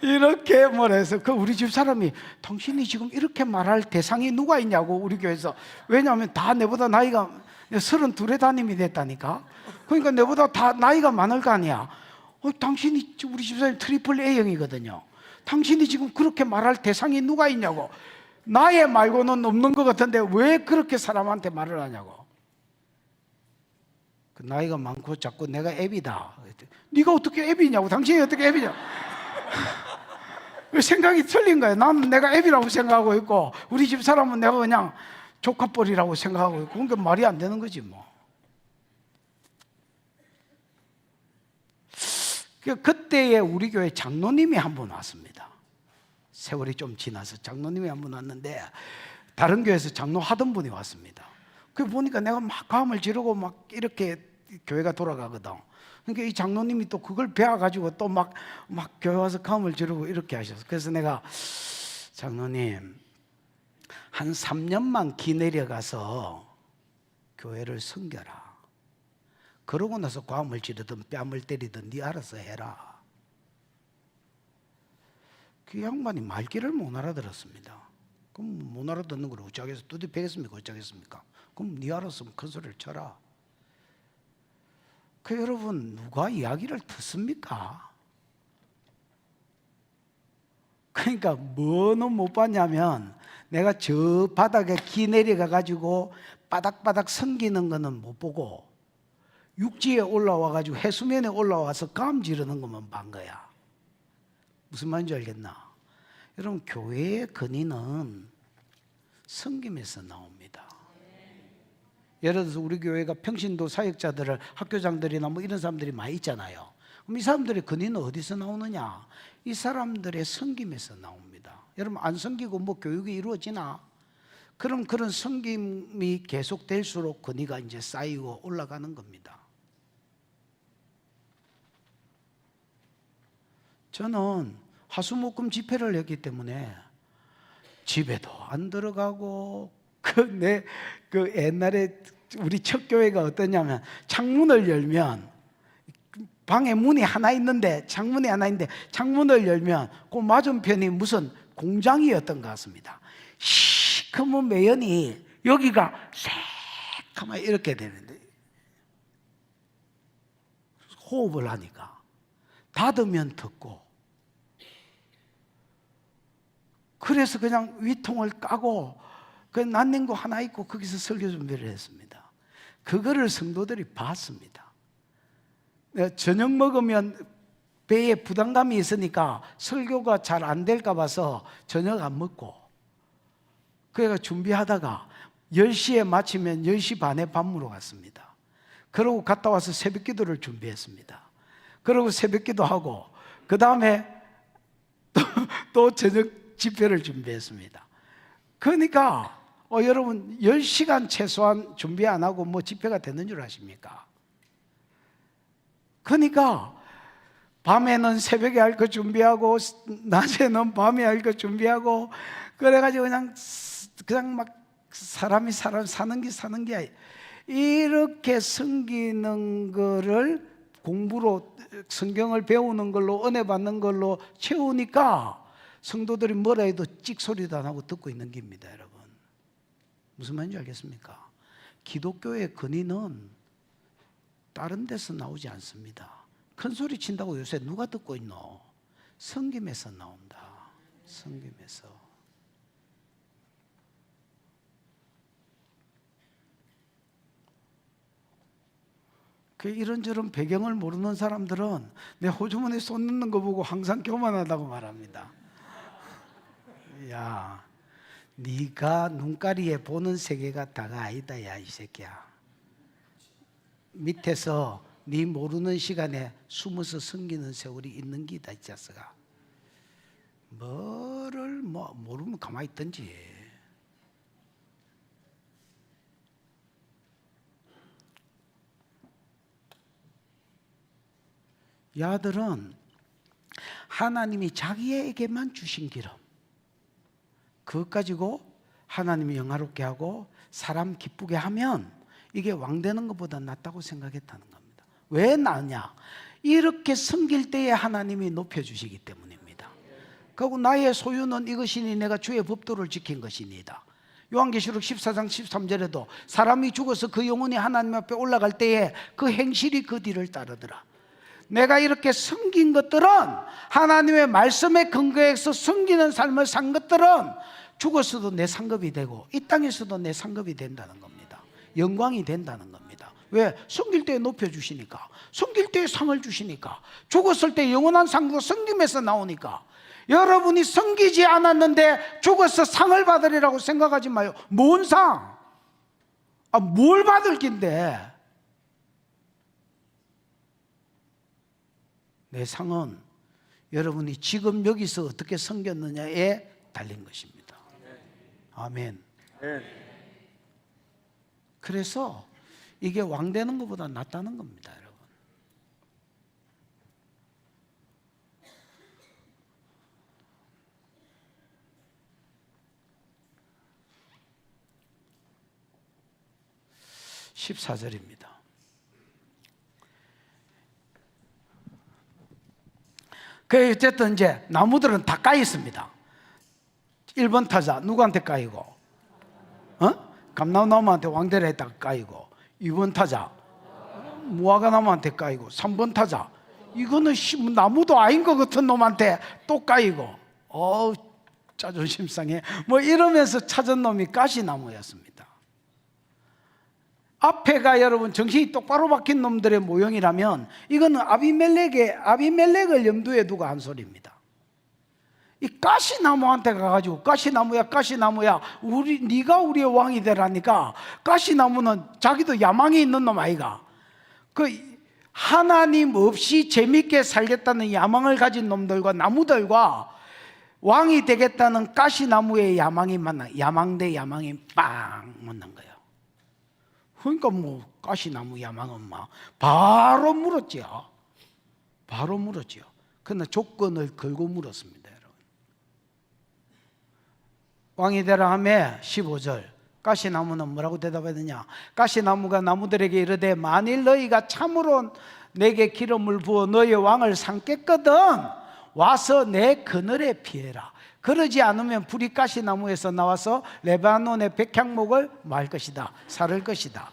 이렇게 말해서 그 우리 집 사람이, 당신이 지금 이렇게 말할 대상이 누가 있냐고, 우리 교회에서. 왜냐하면 다 내보다 나이가 32에 담임이 됐다니까. 그러니까 내보다 다 나이가 많을 거 아니야. 당신이, 우리 집사님 트리플 A형이거든요. 당신이 지금 그렇게 말할 대상이 누가 있냐고. 나의 말고는 없는 것 같은데 왜 그렇게 사람한테 말을 하냐고. 그 나이가 많고 자꾸 내가 애비다. 네가 어떻게 애비냐고. 당신이 어떻게 애비냐. 생각이 틀린 거예요. 나는 내가 애비라고 생각하고 있고 우리 집 사람은 내가 그냥 조카뻘이라고 생각하고 있고, 그러니까 말이 안 되는 거지 뭐. 그때에 우리 교회 장로님이 한 분 왔습니다. 세월이 좀 지나서 장로님이 한 분 왔는데 다른 교회에서 장로 하던 분이 왔습니다. 그 보니까 내가 막 감을 지르고 막 이렇게 교회가 돌아가거든. 그러니까 이 장로님이 또 그걸 배워가지고 또 막 교회 와서 감을 지르고 이렇게 하셔서, 그래서 내가, 장로님 한 3년만 기 내려가서 교회를 섬겨라. 그러고 나서 과음을 지르든 뺨을 때리든 네 알아서 해라. 그 양반이 말귀를 못 알아들었습니다. 그럼 못 알아듣는 걸 어쩌겠어? 두디 베겠습니까? 어쩌겠습니까? 그럼 네 알아서 큰 소리를 쳐라. 그 여러분, 누가 이야기를 듣습니까? 그러니까 뭐는 못 봤냐면, 내가 저 바닥에 기 내려가 가지고 바닥바닥 섬기는 거는 못 보고 육지에 올라와 가지고 해수면에 올라와서 감 지르는 것만 본 거야. 무슨 말인지 알겠나? 여러분, 교회의 근위는 섬김에서 나옵니다. 예를 들어서 우리 교회가 평신도 사역자들을, 학교장들이나 뭐 이런 사람들이 많이 있잖아요. 그럼 이 사람들의 근위는 어디서 나오느냐? 이 사람들의 섬김에서 나옵니다. 여러분, 안 섬기고 뭐 교육이 이루어지나? 그럼 그런 섬김이 계속될수록 근위가 이제 쌓이고 올라가는 겁니다. 저는 화수목금 집회를 했기 때문에 집에도 안 들어가고, 그 옛날에 우리 첫 교회가 어떠냐면, 창문을 열면 방에 문이 하나 있는데, 창문이 하나 있는데 창문을 열면 그 맞은편이 무슨 공장이었던 것 같습니다. 시커먼 매연이 여기가 새까맣게 이렇게 되는데, 호흡을 하니까 닫으면 덥고, 그래서 그냥 위통을 까고 그 난냉구 하나 있고 거기서 설교 준비를 했습니다. 그거를 성도들이 봤습니다. 저녁 먹으면 배에 부담감이 있으니까 설교가 잘 안 될까 봐서 저녁 안 먹고, 그래가 준비하다가 10시에 마치면 10시 반에 밥 먹으러 갔습니다. 그러고 갔다 와서 새벽 기도를 준비했습니다. 그러고 새벽 기도하고 그 다음에 또 저녁 집회를 준비했습니다. 그러니까 여러분 10시간 최소한 준비 안 하고 뭐 집회가 되는 줄 아십니까? 그러니까 밤에는 새벽에 할 거 준비하고 낮에는 밤에 할 거 준비하고, 그래가지고 그냥 막 사람이 사는 게 아니에요. 이렇게 섬기는 거를 공부로, 성경을 배우는 걸로, 은혜 받는 걸로 채우니까 성도들이 뭐라 해도 찍소리도 안 하고 듣고 있는 겁니다. 여러분, 무슨 말인지 알겠습니까? 기독교의 근위는 다른 데서 나오지 않습니다. 큰 소리 친다고 요새 누가 듣고 있노? 섬김에서 나온다. 섬김에서. 그 이런저런 배경을 모르는 사람들은 내 호주머니에 손 넣는 거 보고 항상 교만하다고 말합니다. 야, 네가 눈가리에 보는 세계가 다가 아니다, 야, 이 새끼야. 밑에서 네 모르는 시간에 숨어서 섬기는 세월이 있는 기다, 이 자식아. 뭐를 모르면 가만히 있든지. 야들은 하나님이 자기에게만 주신 기름, 그것 가지고 하나님이 영화롭게 하고 사람 기쁘게 하면 이게 왕 되는 것보다 낫다고 생각했다는 겁니다. 왜 낫냐? 이렇게 섬길 때에 하나님이 높여주시기 때문입니다. 그리고 나의 소유는 이것이니 내가 주의 법도를 지킨 것이니이다. 요한계시록 14장 13절에도 사람이 죽어서 그 영혼이 하나님 앞에 올라갈 때에 그 행실이 그 뒤를 따르더라. 내가 이렇게 섬긴 것들은, 하나님의 말씀에 근거해서 섬기는 삶을 산 것들은 죽었어도 내 상급이 되고 이 땅에서도 내 상급이 된다는 겁니다. 영광이 된다는 겁니다. 왜? 섬길 때 높여주시니까, 섬길 때 상을 주시니까, 죽었을 때 영원한 상도 섬김에서 나오니까. 여러분이 섬기지 않았는데 죽어서 상을 받으리라고 생각하지 마요. 뭔 상? 뭘 받을 낀데? 내 상은 여러분이 지금 여기서 어떻게 섬겼느냐에 달린 것입니다. 아멘. 그래서 이게 왕 되는 것보다 낫다는 겁니다, 여러분. (14절입니다) 그 어쨌든 이제 나무들은 다 까여 있습니다. 1번 타자 누구한테 까이고? 감람나무한테 왕대를 했다가 까이고, 2번 타자 무화과나무한테 까이고, 3번 타자 이거는 나무도 아닌 것 같은 놈한테 또 까이고, 자존심 상해 뭐 이러면서 찾은 놈이 가시나무였습니다. 앞에가 여러분 정신이 똑바로 박힌 놈들의 모형이라면 이거는 아비멜렉을 염두에 두고 한 소리입니다. 이 가시나무한테 가가지고 가시나무야 네가 우리의 왕이 되라니까, 가시나무는 자기도 야망이 있는 놈 아이가. 그 하나님 없이 재밌게 살겠다는 야망을 가진 놈들과 나무들과 왕이 되겠다는 가시나무의 야망이 야망 대 야망이 빵 만난 거예요. 그러니까 뭐 가시나무 야망은 바로 물었지요. 그러나 조건을 걸고 물었습니다, 여러분. 왕이 되라 하매 15절 가시나무는 뭐라고 대답하느냐? 가시나무가 나무들에게 이르되 만일 너희가 참으로 내게 기름을 부어 너의 왕을 삼겠거든 와서 내 그늘에 피해라. 그러지 않으면 불이 가시나무에서 나와서 레바논의 백향목을 말 것이다, 살을 것이다.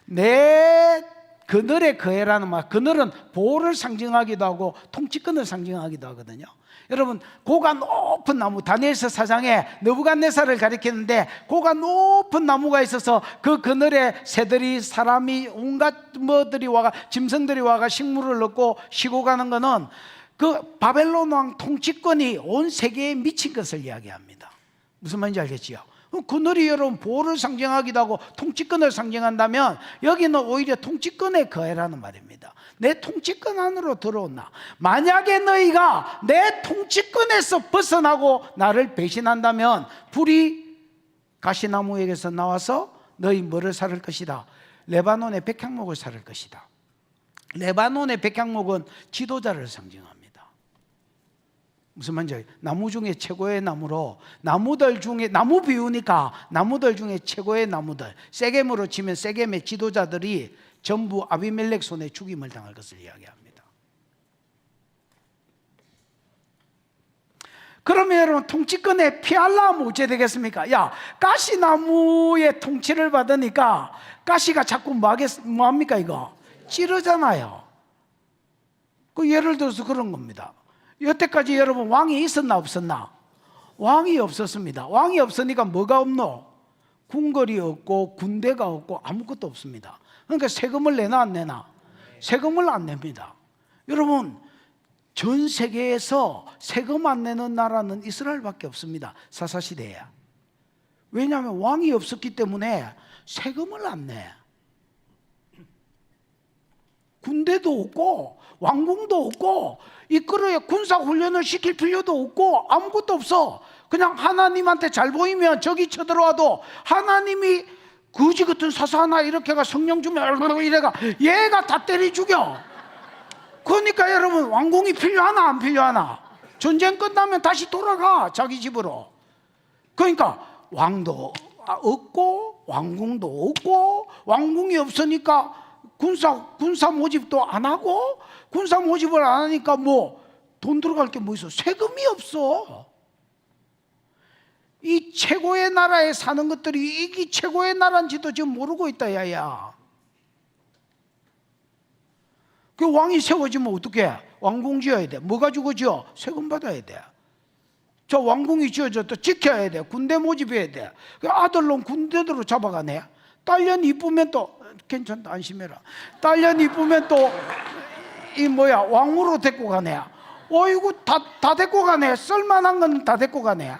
내 그늘에 거해라는 말, 그늘은 보호를 상징하기도 하고 통치권을 상징하기도 하거든요. 여러분, 고가 높은 나무, 다니엘서 4장에 느부갓네살을 가리키는데 고가 높은 나무가 있어서 그 그늘에 새들이, 사람이, 온갖 뭐들이 와가, 짐승들이 와가 식물을 넣고 쉬고 가는 것은 그 바벨론 왕 통치권이 온 세계에 미친 것을 이야기합니다. 무슨 말인지 알겠지요? 그늘이 여러분 보호를 상징하기도 하고 통치권을 상징한다면 여기는 오히려 통치권의 거해라는 말입니다. 내 통치권 안으로 들어온다. 만약에 너희가 내 통치권에서 벗어나고 나를 배신한다면 불이 가시나무에게서 나와서 너희 뭐를 살을 것이다? 레바논의 백향목을 살을 것이다. 레바논의 백향목은 지도자를 상징합니다. 무슨 말인지 알죠? 나무 중에 최고의 나무로, 나무들 중에, 나무 비우니까 나무들 중에 최고의 나무들, 세겜으로 치면 세겜의 지도자들이 전부 아비멜렉 손에 죽임을 당할 것을 이야기합니다. 그러면 여러분, 통치권에 피하려면 어째 되겠습니까? 야, 가시나무의 통치를 받으니까 가시가 자꾸 뭐합니까 이거? 찌르잖아요. 그 예를 들어서 그런 겁니다. 여태까지 여러분 왕이 있었나 없었나? 왕이 없었습니다. 왕이 없으니까 뭐가 없노? 궁궐이 없고 군대가 없고 아무것도 없습니다. 그러니까 세금을 내나 안 내나? 세금을 안 냅니다. 여러분, 전 세계에서 세금 안 내는 나라는 이스라엘밖에 없습니다. 사사시대에. 왜냐하면 왕이 없었기 때문에 세금을 안 내. 군대도 없고 왕궁도 없고 이끌어야 군사훈련을 시킬 필요도 없고 아무것도 없어. 그냥 하나님한테 잘 보이면 적이 쳐들어와도 하나님이 거지 같은 사사 하나 이렇게가 성령 주면 이래가 얘가 다 때려 죽여. 그러니까 여러분, 왕궁이 필요하나 안 필요하나? 전쟁 끝나면 다시 돌아가 자기 집으로. 그러니까 왕도 없고 왕궁도 없고, 왕궁이 없으니까 군사 모집도 안 하고, 군사 모집을 안 하니까 뭐 돈 들어갈 게 뭐 있어? 세금이 없어. 이 최고의 나라에 사는 것들이 이게 최고의 나라인지도 지금 모르고 있다 야야. 그 왕이 세워지면 어떻게? 왕궁 지어야 돼. 뭐 가지고 지어? 세금 받아야 돼. 저 왕궁이 지어졌다 지켜야 돼. 군대 모집해야 돼. 그 아들놈 군대들로 잡아가네. 딸년 이쁘면 또 괜찮다, 안심해라. 딸년 이쁘면 또 이 뭐야 왕으로 데리고 가네. 어이구 다 데리고 가네. 쓸만한 건 다 데리고 가네.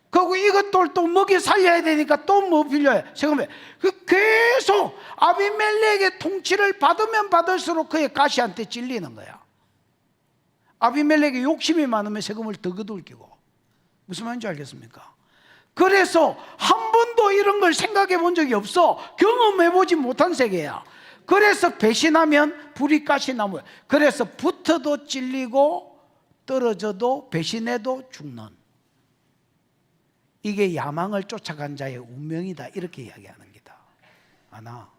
그리고 이것들 또 먹이 살려야 되니까 또 뭐 필요해? 세금에. 그 계속 아비멜렉의 통치를 받으면 받을수록 그의 가시한테 찔리는 거야. 아비멜렉의 욕심이 많으면 세금을 더 거둘기고. 무슨 말인지 알겠습니까? 그래서 한 번도 이런 걸 생각해 본 적이 없어. 경험해 보지 못한 세계야. 그래서 배신하면 불이 가시나무. 그래서 붙어도 찔리고 떨어져도 배신해도 죽는, 이게 야망을 쫓아간 자의 운명이다, 이렇게 이야기하는 게다. 아나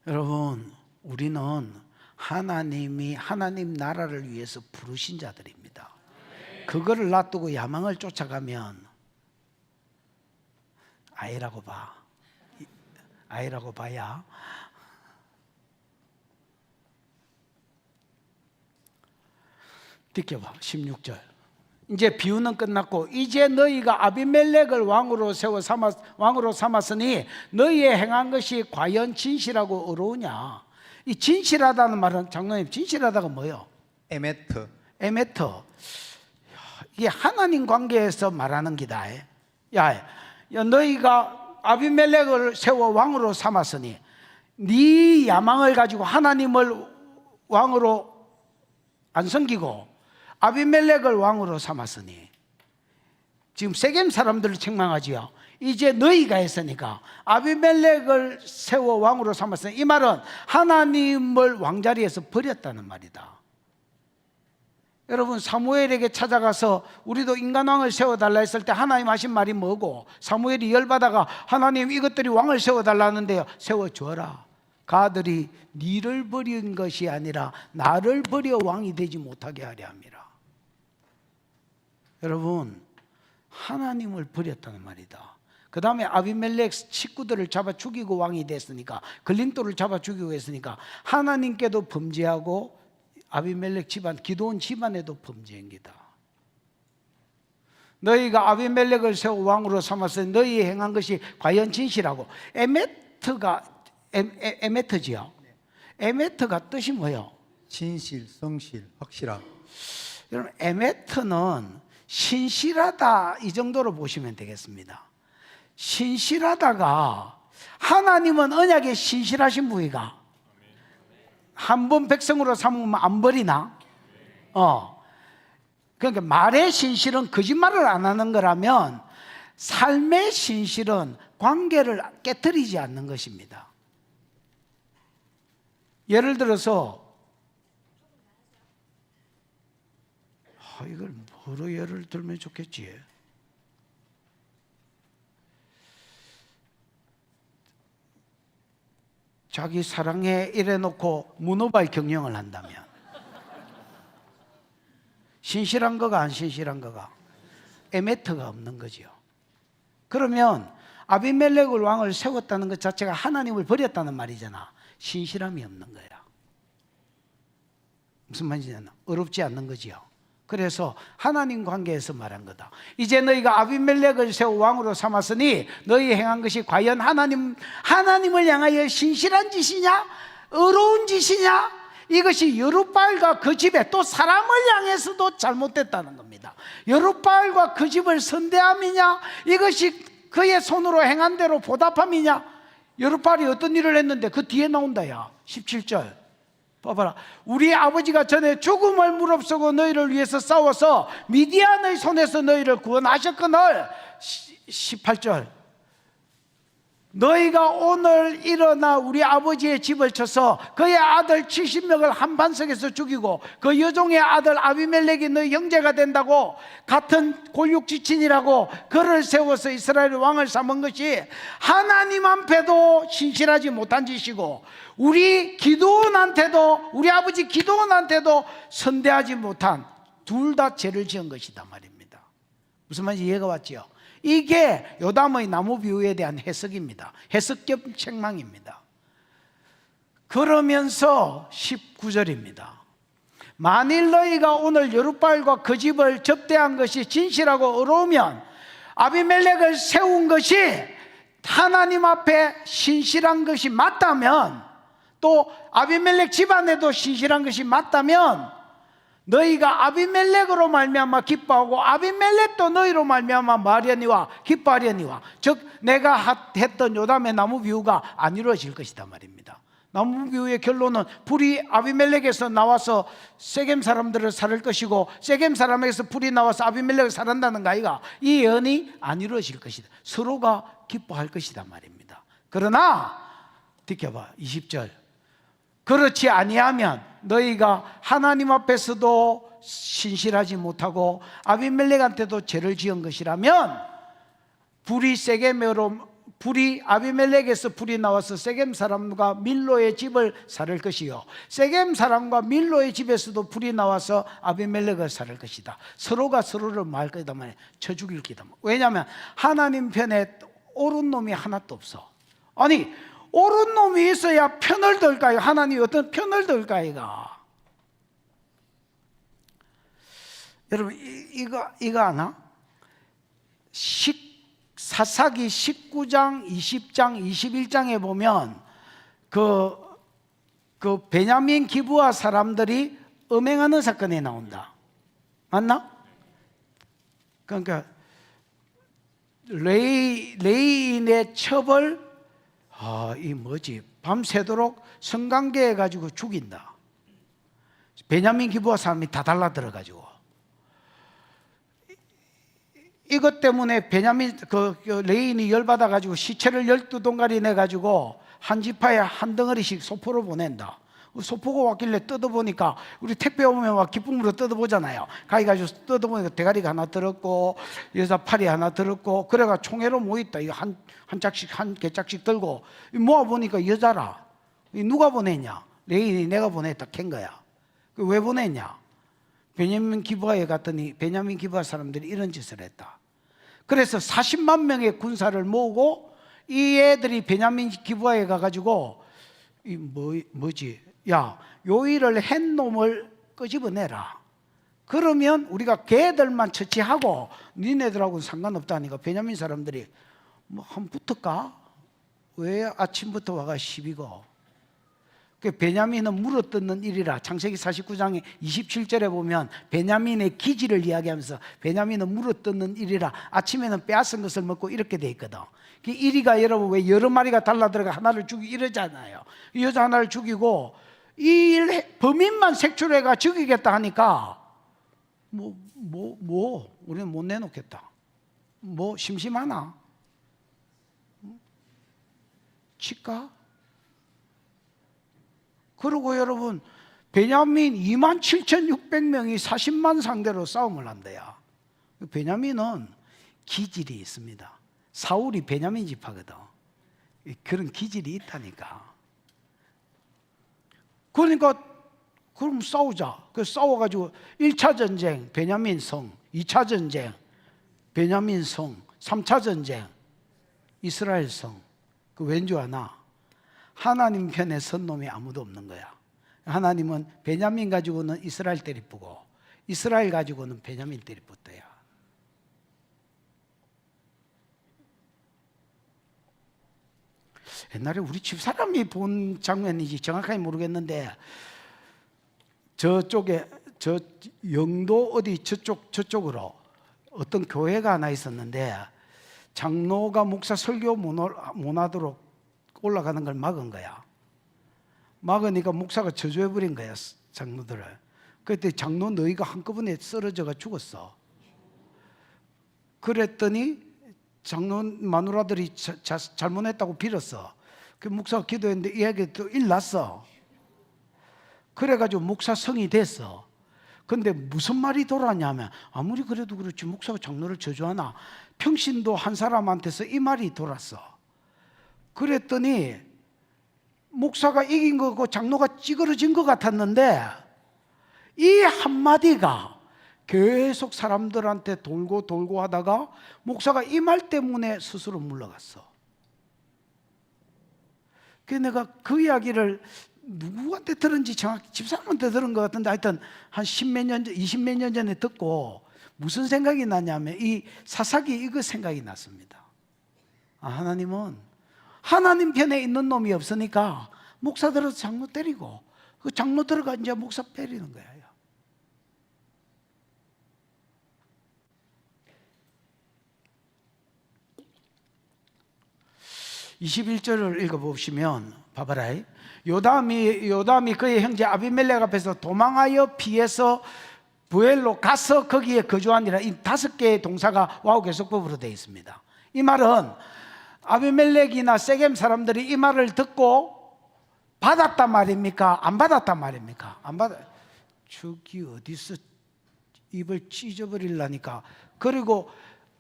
여러분, 우리는 하나님 나라를 위해서 부르신 자들입니다. 그거를 놔두고 야망을 쫓아가면 아이라고 봐야 비켜봐. 16절. 이제 비유는 끝났고 이제 너희가 아비멜렉을 왕으로 삼았으니 너희의 행한 것이 과연 진실하고 의로우냐? 이 진실하다는 말은, 장로님, 진실하다가 뭐예요? 에메트. 이게 하나님 관계에서 말하는 기다. 야, 너희가 아비멜렉을 세워 왕으로 삼았으니 네 야망을 가지고 하나님을 왕으로 안 섬기고 아비멜렉을 왕으로 삼았으니, 지금 세겜 사람들을 책망하지요. 이제 너희가 했으니까 아비멜렉을 세워 왕으로 삼았으니, 이 말은 하나님을 왕자리에서 버렸다는 말이다. 여러분 사무엘에게 찾아가서 우리도 인간왕을 세워달라 했을 때 하나님 하신 말이 뭐고, 사무엘이 열받아가 하나님 이것들이 왕을 세워달라는데요, 세워줘라. 가들이 니를 버린 것이 아니라 나를 버려 왕이 되지 못하게 하려 함이라. 여러분 하나님을 버렸다는 말이다. 그 다음에 아비멜렉 식구들을 잡아 죽이고 왕이 됐으니까, 걸림돌을 잡아 죽이고 했으니까 하나님께도 범죄하고 아비멜렉 집안, 기드온 집안에도 범죄한 게다. 너희가 아비멜렉을 세워 왕으로 삼아서 너희 행한 것이 과연 진실하고, 에메트지요. 에메트가 뜻이 뭐예요? 진실, 성실, 확실함. 여러분 에메트는 신실하다 이 정도로 보시면 되겠습니다. 신실하다가, 하나님은 언약에 신실하신 분이가 한 번 백성으로 삼으면 안 버리나? 그러니까 말의 신실은 거짓말을 안 하는 거라면, 삶의 신실은 관계를 깨뜨리지 않는 것입니다. 예를 들어서 이걸 뭐로 예를 들면 좋겠지? 자기 사랑해 이래놓고 문어발 경영을 한다면, 신실한 거가 안 신실한 거가, 에메트가 없는 거죠. 그러면 아비멜렉을 왕을 세웠다는 것 자체가 하나님을 버렸다는 말이잖아. 신실함이 없는 거야. 무슨 말인지 아나? 어렵지 않는 거지요. 그래서 하나님 관계에서 말한 거다. 이제 너희가 아비멜렉을 세워 왕으로 삼았으니 너희 행한 것이 과연 하나님을 향하여 신실한 짓이냐, 의로운 짓이냐? 이것이 여룻바알과 그 집에, 또 사람을 향해서도 잘못됐다는 겁니다. 여룻바알과 그 집을 선대함이냐, 이것이 그의 손으로 행한 대로 보답함이냐? 여룻바알이 어떤 일을 했는데 그 뒤에 나온다. 야 17절 봐봐라. 우리 아버지가 전에 죽음을 무릅쓰고 너희를 위해서 싸워서 미디안의 손에서 너희를 구원하셨거늘. 18절 너희가 오늘 일어나 우리 아버지의 집을 쳐서 그의 아들 70명을 한반석에서 죽이고 그 여종의 아들 아비멜렉이 너희 형제가 된다고, 같은 골육지친이라고 그를 세워서 이스라엘 왕을 삼은 것이 하나님 앞에도 신실하지 못한 짓이고, 우리 기드온한테도, 우리 아버지 기드온한테도 선대하지 못한, 둘 다 죄를 지은 것이다 말입니다. 무슨 말인지 이해가 왔지요? 이게 요담의 나무 비유에 대한 해석입니다. 해석 겸 책망입니다. 그러면서 19절입니다. 만일 너희가 오늘 여룻바알과 그 집을 접대한 것이 진실하고 의로우면, 아비멜렉을 세운 것이 하나님 앞에 신실한 것이 맞다면, 또 아비멜렉 집안에도 신실한 것이 맞다면, 너희가 아비멜렉으로 말미암아 기뻐하고 아비멜렉도 너희로 말미암아 말하려니와 기뻐하려니와, 즉 내가 했던 요담의 나무 비유가 안 이루어질 것이다 말입니다. 나무 비유의 결론은 불이 아비멜렉에서 나와서 세겜 사람들을 살릴 것이고, 세겜 사람에게서 불이 나와서 아비멜렉을 살한다는 거 아이가? 이 예언이 안 이루어질 것이다. 서로가 기뻐할 것이다 말입니다. 그러나 지켜봐 20절 그렇지 아니하면 너희가 하나님 앞에서도 신실하지 못하고 아비멜렉한테도 죄를 지은 것이라면, 불이 아비멜렉에서 불이 나와서 세겜 사람과 밀로의 집을 살릴 것이요, 세겜 사람과 밀로의 집에서도 불이 나와서 아비멜렉을 살릴 것이다. 서로가 서로를 말 거다 말이야. 쳐 죽일 기다. 왜냐하면 하나님 편에 옳은 놈이 하나도 없어. 아니 옳은 놈이 있어야 편을 들까요? 하나님이 어떤 편을 들까이가? 여러분 이거 아나? 사사기 19장, 20장, 21장에 보면 그 베냐민 기브아 사람들이 음행하는 사건이 나온다. 맞나? 그러니까 레이인의 처벌, 이 뭐지? 밤새도록 성관계 가지고 죽인다. 베냐민 기브아 사람이 다 달라들어가지고, 이것 때문에 베냐민 레인이 열받아 가지고 시체를 12동가리 내 가지고 한 지파에 한 덩어리씩 소포로 보낸다. 소포가 왔길래 뜯어보니까 우리 택배 오면 막 기쁨으로 뜯어보잖아요. 가가지고 뜯어보니까 대가리가 하나 들었고 여자 팔이 하나 들었고 그래가 총회로 모였다. 이거 한 짝씩 한 개짝씩 들고 모아보니까 여자라. 누가 보냈냐? 레인이 내가 보냈다 캔 거야. 왜 보냈냐? 베냐민 기브아에 갔더니 베냐민 기브아 사람들이 이런 짓을 했다. 그래서 40만 명의 군사를 모으고 이 애들이 베냐민 기브아에 가가지고 뭐지? 야, 요 일을 한 놈을 끄집어내라. 그러면 우리가 걔들만 처치하고 니네들하고는 상관없다니까 베냐민 사람들이 뭐 한번 붙을까? 왜 아침부터 와가 시비고? 그 베냐민은 물어뜯는 일이라. 창세기 49장에 27절에 보면 베냐민의 기지를 이야기하면서 베냐민은 물어뜯는 일이라. 아침에는 빼앗은 것을 먹고 이렇게 돼 있거든. 그 이리가 여러분 왜 여러 마리가 달라들어가 하나를 죽이고 이러잖아요. 이 여자 하나를 죽이고 이 범인만 색출해가 죽이겠다 하니까 우리는 못 내놓겠다. 뭐 심심하나? 칠까? 그리고 여러분 베냐민 27,600명이 40만 상대로 싸움을 한대요. 베냐민은 기질이 있습니다. 사울이 베냐민 지파거든. 그런 기질이 있다니까. 그러니까 그럼 싸우자. 그래서 싸워가지고 1차 전쟁 베냐민 성, 2차 전쟁 베냐민 성, 3차 전쟁 이스라엘 성. 그 왠 줄 아나? 하나님 편에 선 놈이 아무도 없는 거야. 하나님은 베냐민 가지고는 이스라엘 때리쁘고 이스라엘 가지고는 베냐민 때리쁘대요. 옛날에 우리 집사람이 본 장면인지 정확하게 모르겠는데 저쪽에 저 영도 어디 저쪽으로 어떤 교회가 하나 있었는데 장로가 목사 설교 못 하도록 올라가는 걸 막은 거야. 막으니까 목사가 저주해버린 거야, 장로들을. 그때 장로 너희가 한꺼번에 쓰러져가 죽었어. 그랬더니 장로 마누라들이 잘못했다고 빌었어. 그 목사가 기도했는데 이 애기 또 일 났어. 그래가지고 목사 성이 됐어. 근데 무슨 말이 돌았냐면 아무리 그래도 그렇지 목사가 장로를 저주하나? 평신도 한 사람한테서 이 말이 돌았어. 그랬더니 목사가 이긴 거고 장로가 찌그러진 것 같았는데 이 한마디가 계속 사람들한테 돌고 하다가 목사가 이 말 때문에 스스로 물러갔어. 그래서 내가 그 이야기를 누구한테 들은지 정확히 집사람한테 들은 것 같은데 하여튼 한 10몇 년 전, 20몇 년 전에 듣고 무슨 생각이 나냐면 이 사사기 이거 생각이 났습니다. 하나님은 하나님 편에 있는 놈이 없으니까 목사 들어서 장로 때리고 그 장로 들어가 이제 목사 때리는 거예요. 21절을 읽어보시면 봐봐라. 요담이 그의 형제 아비멜렉 앞에서 도망하여 피해서 부엘로 가서 거기에 거주하니라. 이 5개의 동사가 와우 계속법으로 되어 있습니다. 이 말은 아비멜렉이나 세겜 사람들이 이 말을 듣고 받았단 말입니까? 안 받았단 말입니까? 안 받아. 저기 어디서 입을 찢어버리려니까. 그리고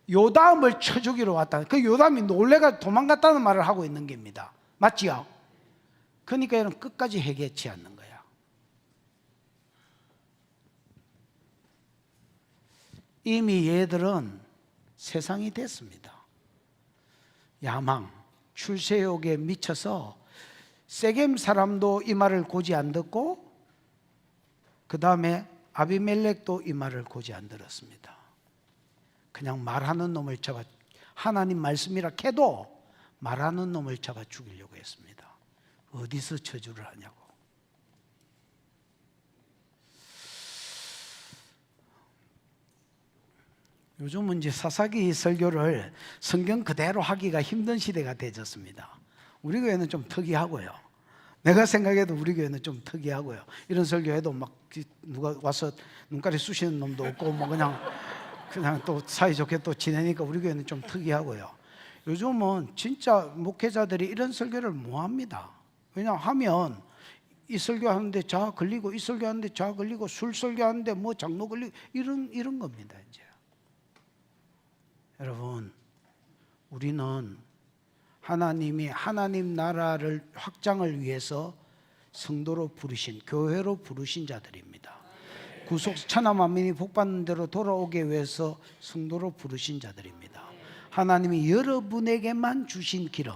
요담을 쳐 죽이러 왔다. 그 요담이 놀래가 도망갔다는 말을 하고 있는 겁니다. 맞지요? 그러니까 얘는 끝까지 해결치 않는 거야. 이미 얘들은 세상이 됐습니다. 야망, 출세욕에 미쳐서 세겜 사람도 이 말을 고지 안 듣고 그 다음에 아비멜렉도 이 말을 고지 안 들었습니다. 그냥 말하는 놈을 잡아, 하나님 말씀이라 해도 말하는 놈을 잡아 죽이려고 했습니다. 어디서 저주를 하냐고. 요즘은 이제 사사기 설교를 성경 그대로 하기가 힘든 시대가 되졌습니다. 우리 교회는 좀 특이하고요. 내가 생각해도 우리 교회는 좀 특이하고요. 이런 설교해도 막 누가 와서 눈가리 쑤시는 놈도 없고 뭐 그냥 또 사이좋게 또 지내니까 우리 교회는 좀 특이하고요. 요즘은 진짜 목회자들이 이런 설교를 못 합니다. 왜냐하면 이 설교하는데 자 걸리고, 이 설교하는데 자 걸리고, 술 설교하는데 뭐 장로 걸리고, 이런 겁니다. 이제 여러분, 우리는 하나님이 하나님 나라를 확장을 위해서 성도로 부르신, 교회로 부르신 자들입니다. 구속 천하 만민이 복받는 대로 돌아오게 위해서 성도로 부르신 자들입니다. 하나님이 여러분에게만 주신 기름,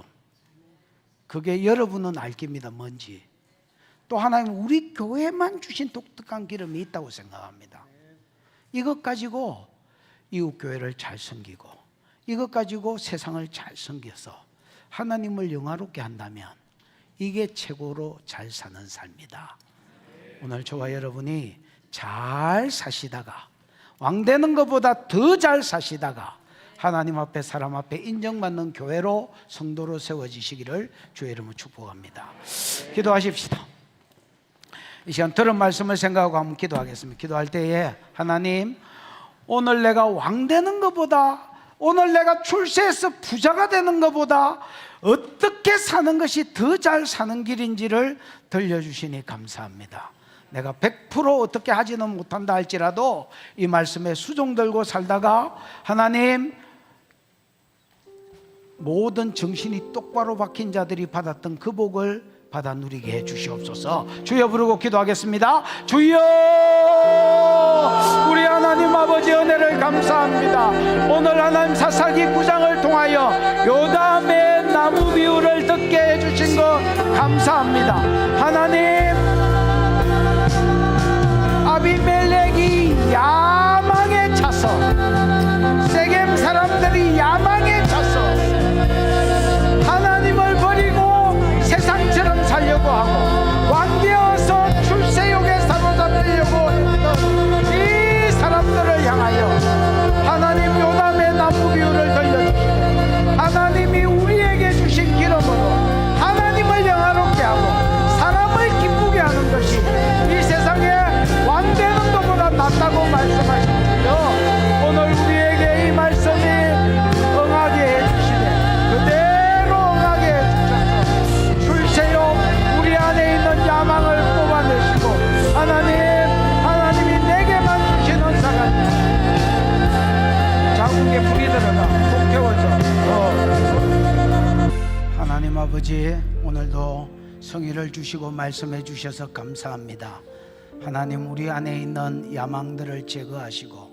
그게 여러분은 알 겁니다. 뭔지. 또 하나님은 우리 교회만 주신 독특한 기름이 있다고 생각합니다. 이것 가지고 이웃 교회를 잘 섬기고, 이것 가지고 세상을 잘 섬겨서 하나님을 영화롭게 한다면 이게 최고로 잘 사는 삶이다. 오늘 저와 여러분이 잘 사시다가, 왕 되는 것보다 더 잘 사시다가 하나님 앞에, 사람 앞에 인정받는 교회로, 성도로 세워지시기를 주의 이름으로 축복합니다. 기도하십시다. 이 시간 들은 말씀을 생각하고 한번 기도하겠습니다. 기도할 때에 하나님, 오늘 내가 왕 되는 것보다, 오늘 내가 출세해서 부자가 되는 것보다 어떻게 사는 것이 더 잘 사는 길인지를 들려주시니 감사합니다. 내가 100% 어떻게 하지는 못한다 할지라도 이 말씀에 수종 들고 살다가 하나님, 모든 정신이 똑바로 박힌 자들이 받았던 그 복을 받아 누리게 해 주시옵소서. 주여 부르고 기도하겠습니다. 주여, 우리 하나님 아버지 은혜를 감사합니다. 오늘 하나님 사사기 9장을 통하여 요담의 나무 비유를 듣게 해 주신 것 감사합니다. 하나님, 아비멜렉이 야망에 차서, 세겜 사람들이 야망에 차서 하나님을 버리고 세상처럼 살려고 하고 왕되어서 출세욕에 사로잡히려고 했던 이 사람들을 향하여 하나님 요담의 나무 비유를 들려주시고, 하나님이 우리에게 주신 기름으로 하나님을 영화롭게 하고 사람을 기쁘게 하는 것이 이 세상에 왕되는 것보다 낫다고 말씀하십니다. 오늘 우리에게 이 말씀이 응하게 해주시네, 그대로 응하게 해주셔서 출세욕, 우리 안에 있는 야망을 뽑아내시고 하나님이 내게만 주신 은사가 자국에 불이 들어가 폭태워져. 하나님 아버지, 오늘도 성의를 주시고 말씀해 주셔서 감사합니다. 하나님, 우리 안에 있는 야망들을 제거하시고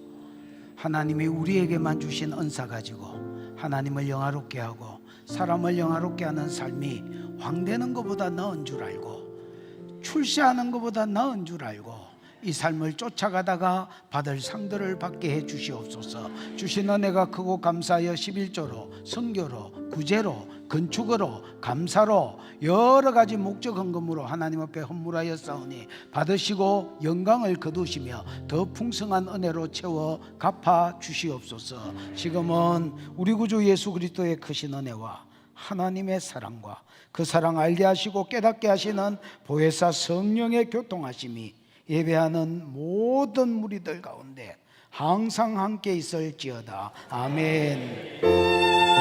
하나님이 우리에게만 주신 은사 가지고 하나님을 영화롭게 하고 사람을 영화롭게 하는 삶이 왕되는 것보다 나은 줄 알고 출세하는 것보다 나은 줄 알고 이 삶을 쫓아가다가 받을 상들을 받게 해 주시옵소서. 주신 은혜가 크고 감사하여 11조로, 선교로, 구제로, 건축으로, 감사로 여러 가지 목적 헌금으로 하나님 앞에 헌물하여 싸우니 받으시고 영광을 거두시며 더 풍성한 은혜로 채워 갚아 주시옵소서. 지금은 우리 구주 예수 그리스도의 크신 은혜와 하나님의 사랑과 그 사랑 알게 하시고 깨닫게 하시는 보혜사 성령의 교통하심이 예배하는 모든 무리들 가운데 항상 함께 있을지어다. 아멘.